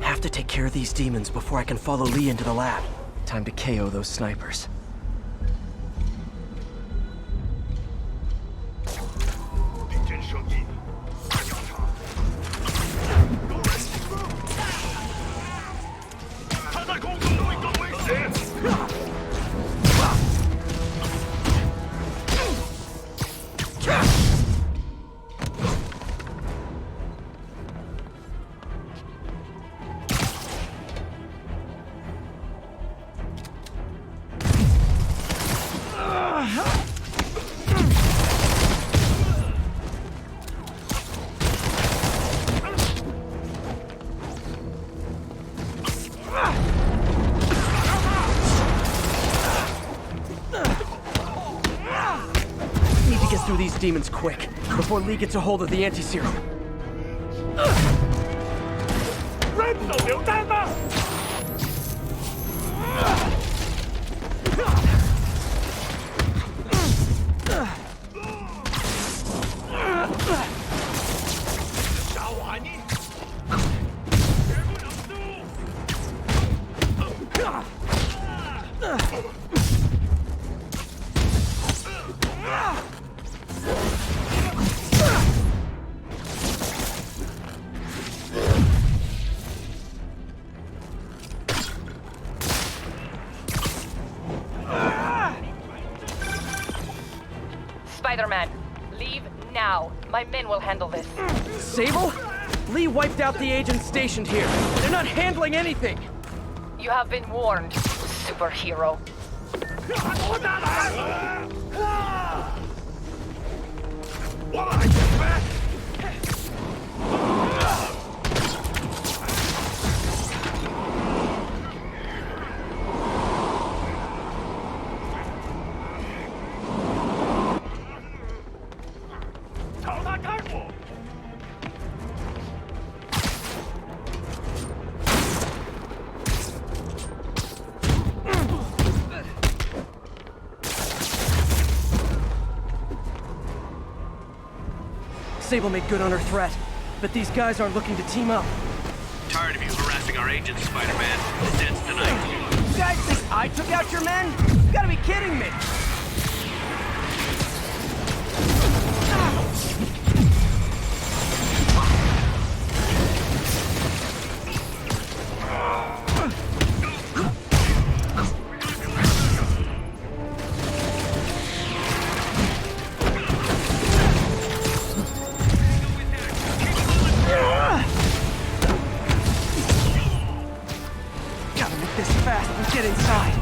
Have to take care of these demons before I can follow Lee into the lab. Time to KO those snipers. These demons quick, before Lee gets a hold of the anti-serum. Spider-Man, leave now. My men will handle this. Sable? Lee wiped out the agents stationed here. They're not handling anything. You have been warned, superhero. Sable made good on her threat, but these guys aren't looking to team up. Tired of you harassing our agents, Spider-Man. This ends tonight. guys think I took out your men? You gotta be kidding me! Gotta make this fast and get inside.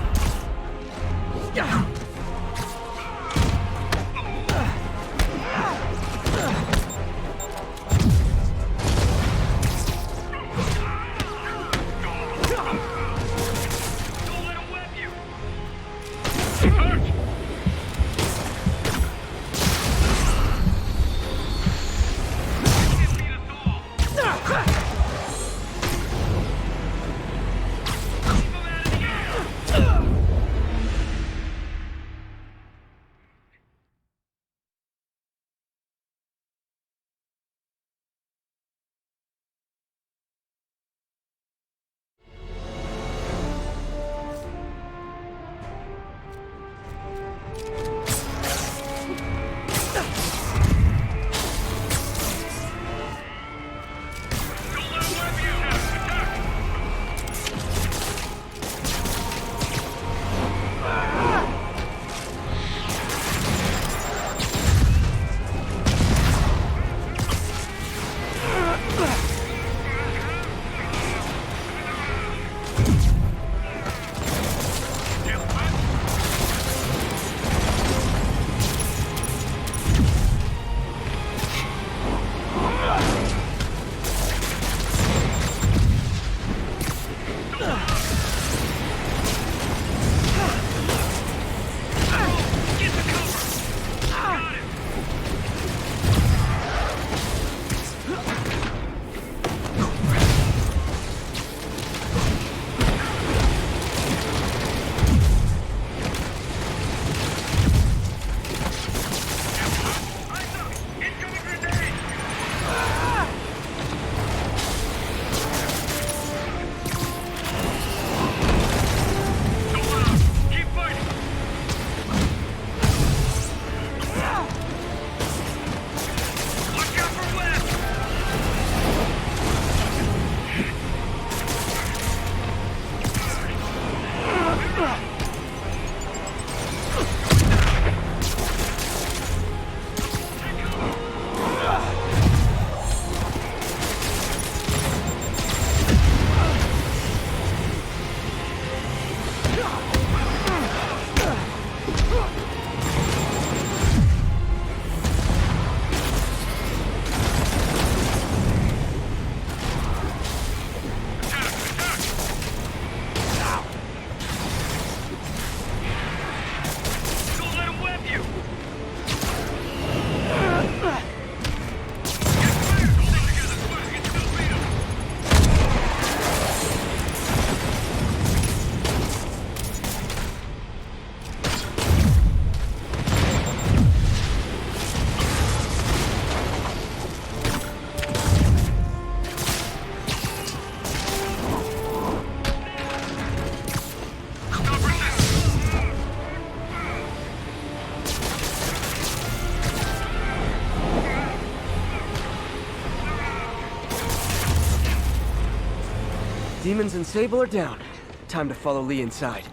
Demons and Sable are down. Time to follow Lee inside.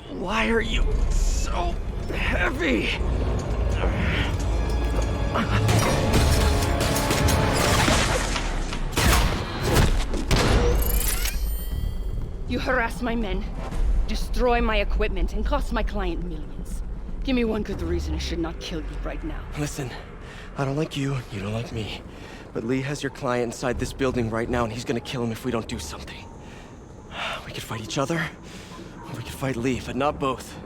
Why are you so heavy? You harass my men, destroy my equipment, and cost my client millions. Give me one good reason I should not kill you right now. Listen, I don't like you, you don't like me. But Lee has your client inside this building right now, and he's gonna kill him if we don't do something. We could fight each other, or we could fight Lee, but not both.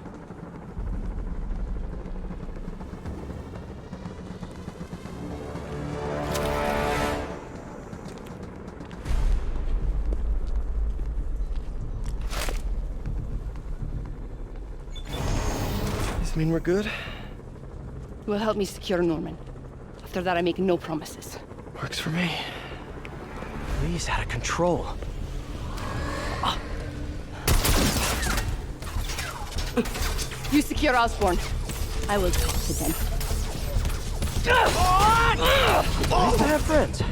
Does this mean we're good? You will help me secure Norman. After that, I make no promises. Works for me. Lee's out of control. You secure Osborn. I will talk to them. Nice to have friends.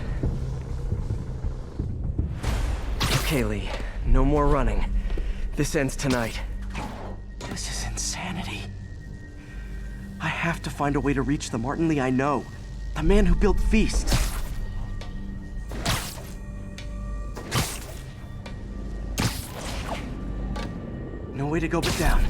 Okay, Lee. No more running. This ends tonight. This is insanity. I have to find a way to reach the Martin Lee I know. The man who built Feast. No way to go but down.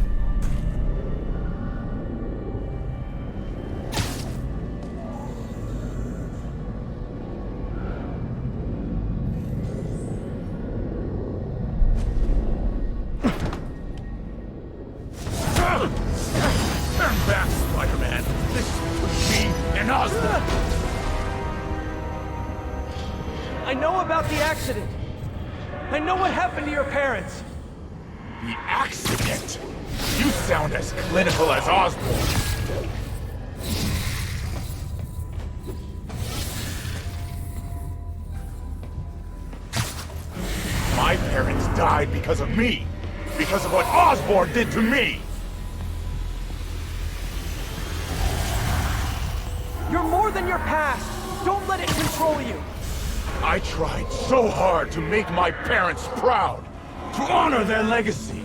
Turn back, Spider-Man. This is me and Osborn. I know about the accident. I know what happened to your parents. The accident? You sound as clinical as Osborn. My parents died because of me. Because of what Osborn did to me. You're more than your past. Don't let it control you. I tried so hard to make my parents proud. To honor their legacy.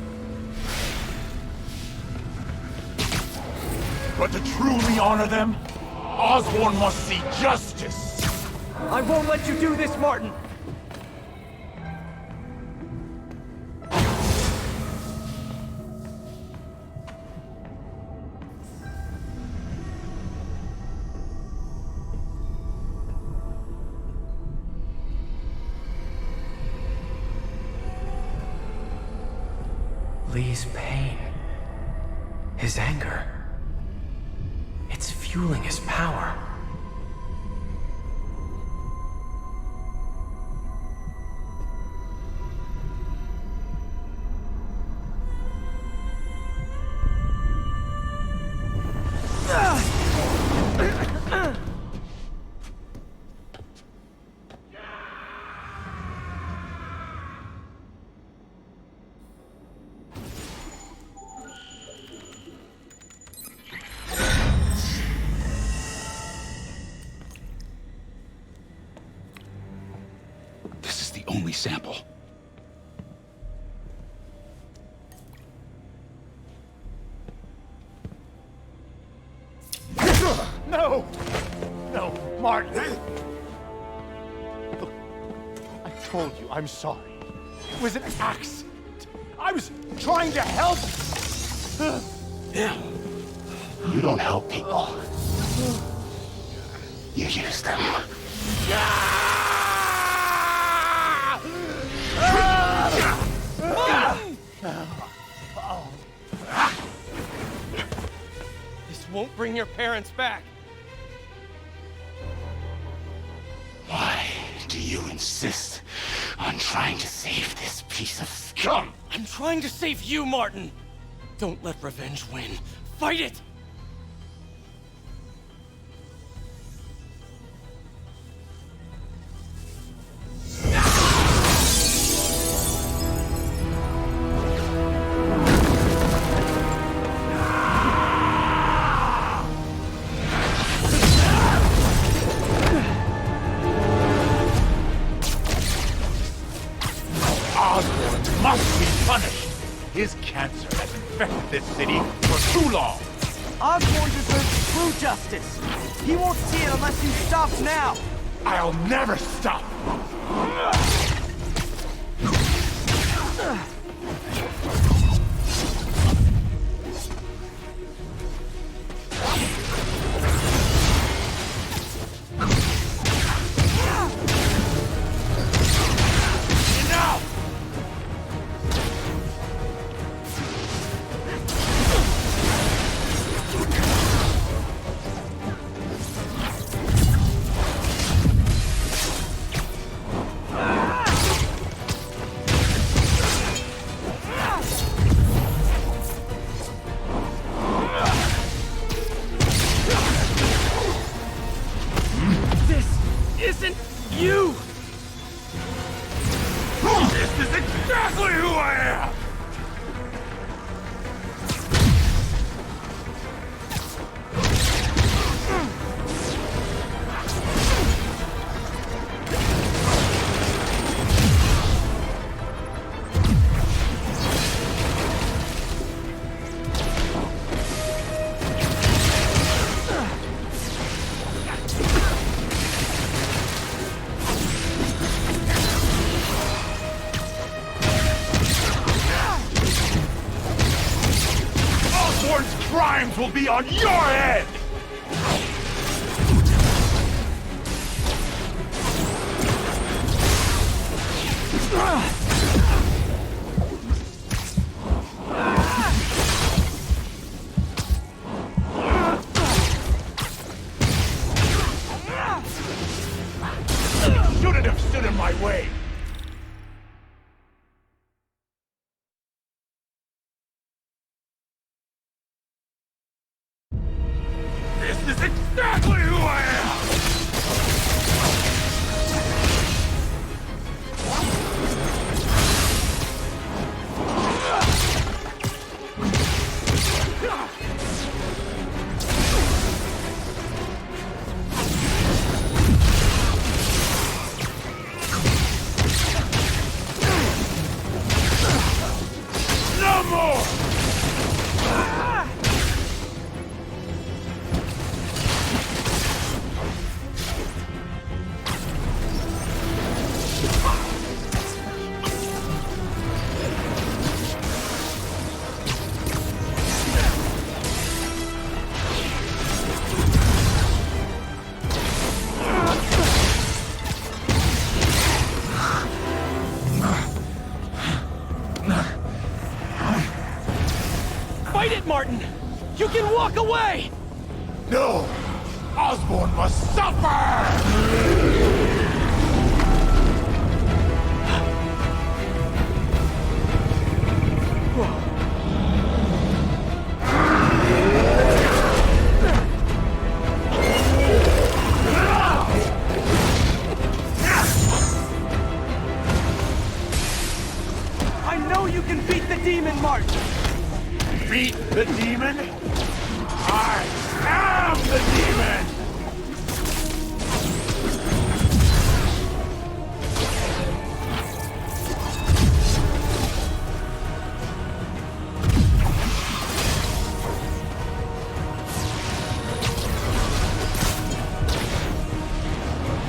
But to truly honor them, Osborn must see justice. I won't let you do this, Martin. Lee's pain. His anger. It's fueling his power. Only sample. No! No, Martin! Look, I told you I'm sorry. It was an accident. I was trying to help. You don't help people. You use them. This won't bring your parents back. Why do you insist on trying to save this piece of scum? I'm trying to save you, Martin. Don't let revenge win. Fight it! Osborn must be punished. His cancer has infected this city for too long. Osborn deserves true justice. He won't see it unless he stops now. I'll never stop. be on your head! Shouldn't have stood in my way! This is exactly who I am! No more! Fight it, Martin! You can walk away! No! Osborn must suffer! I know you can beat the demon, Martin! Beat the demon? I am the demon!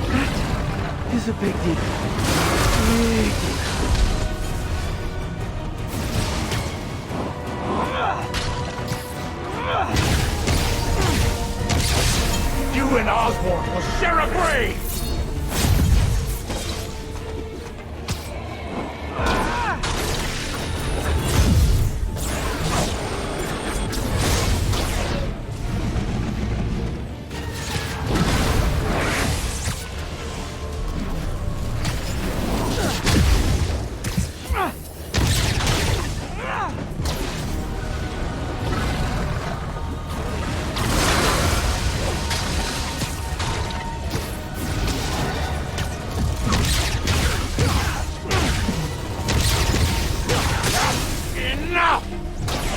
That is a big demon. Big demon. You and Osborn will share a grave!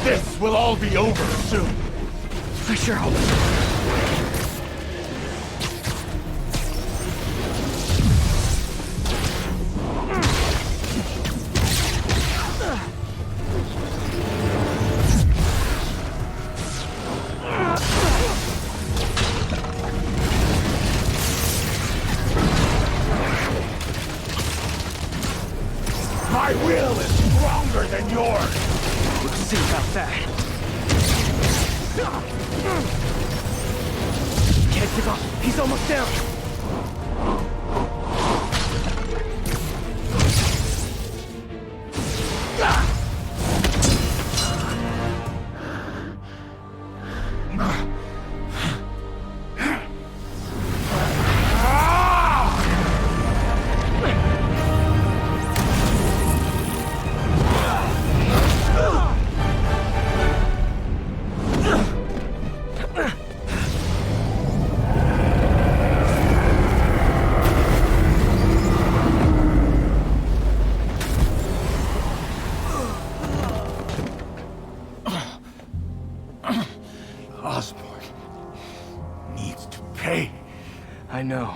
This will all be over soon. I sure hope My will is stronger than yours. We'll see about that. Can't give up. He's almost down. Osborn needs to pay. I know.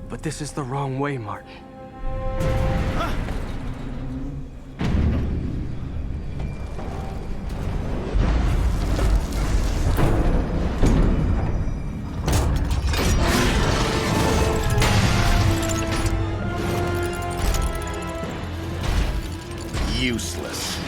But this is the wrong way, Martin. Useless.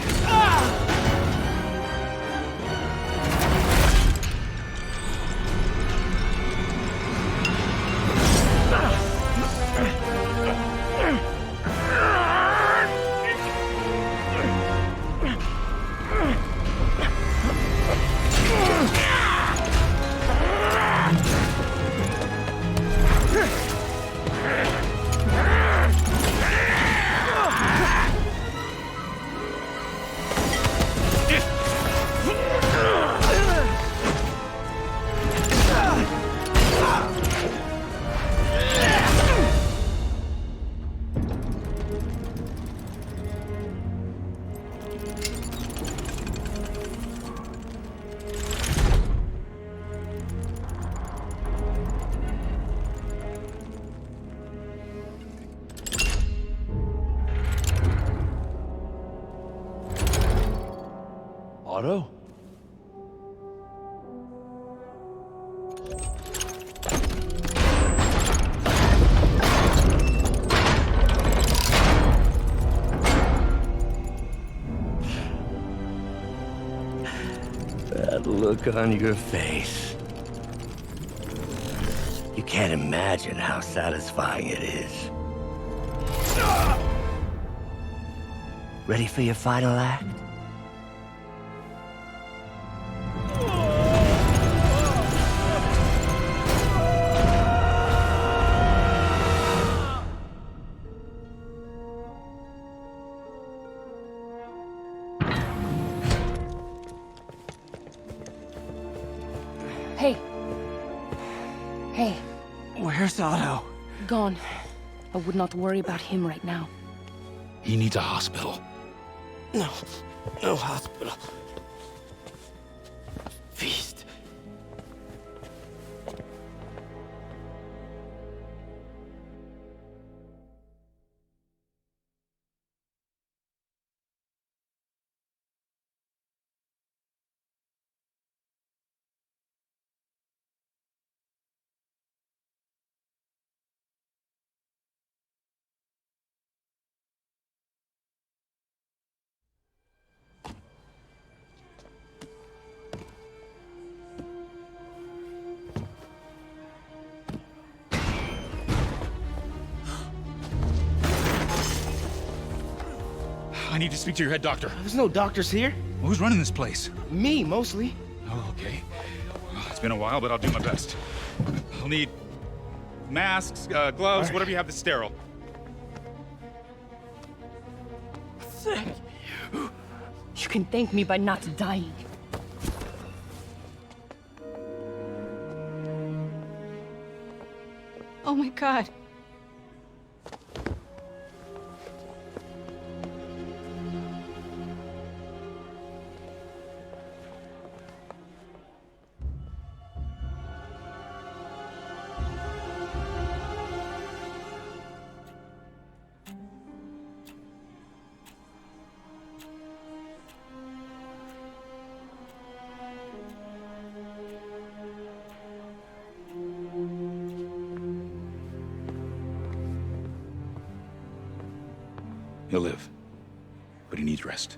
Otto? That look on your face. You can't imagine how satisfying it is. Ready for your final act? Hey. Hey. Where's Otto? Gone. I would not worry about him right now. He needs a hospital. No. No hospital. Feast. I need to speak to your head doctor. There's no doctors here. Who's running this place? Me, mostly. Oh, okay. Well, it's been a while, but I'll do my best. I'll need masks, gloves, right. whatever you have that's sterile. Thank you. You can thank me by not dying. Oh my god. He'll live, but he needs rest.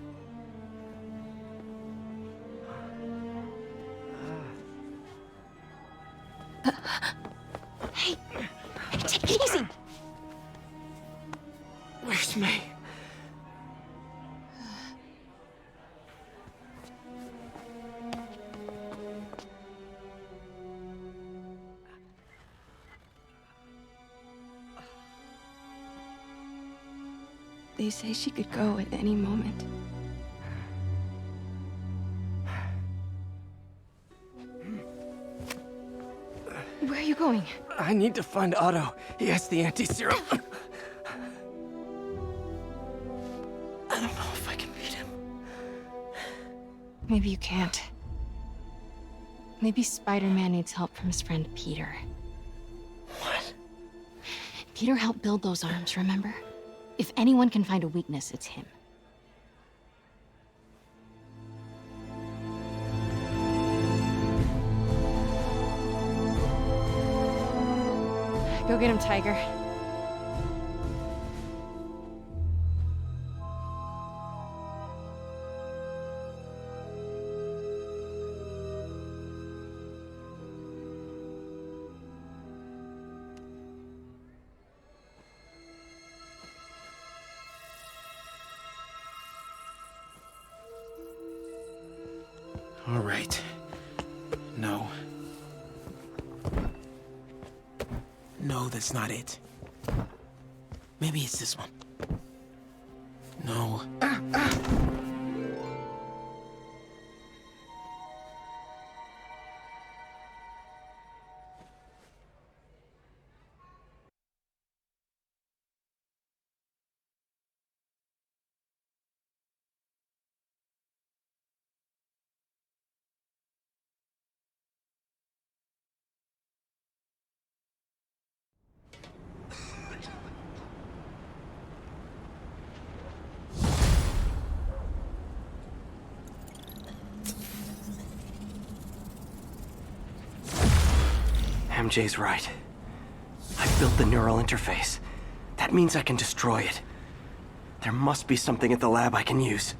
Hey, take it easy. Where's May? They say she could go at any moment. Where are you going? I need to find Otto. He has the anti-serum. I don't know if I can beat him. Maybe you can't. Maybe Spider-Man needs help from his friend Peter. What? Peter helped build those arms, remember? If anyone can find a weakness, it's him. Go get him, Tiger. All right. No. No, that's not it. Maybe it's this one. No. MJ's right. I've built the neural interface. That means I can destroy it. There must be something at the lab I can use.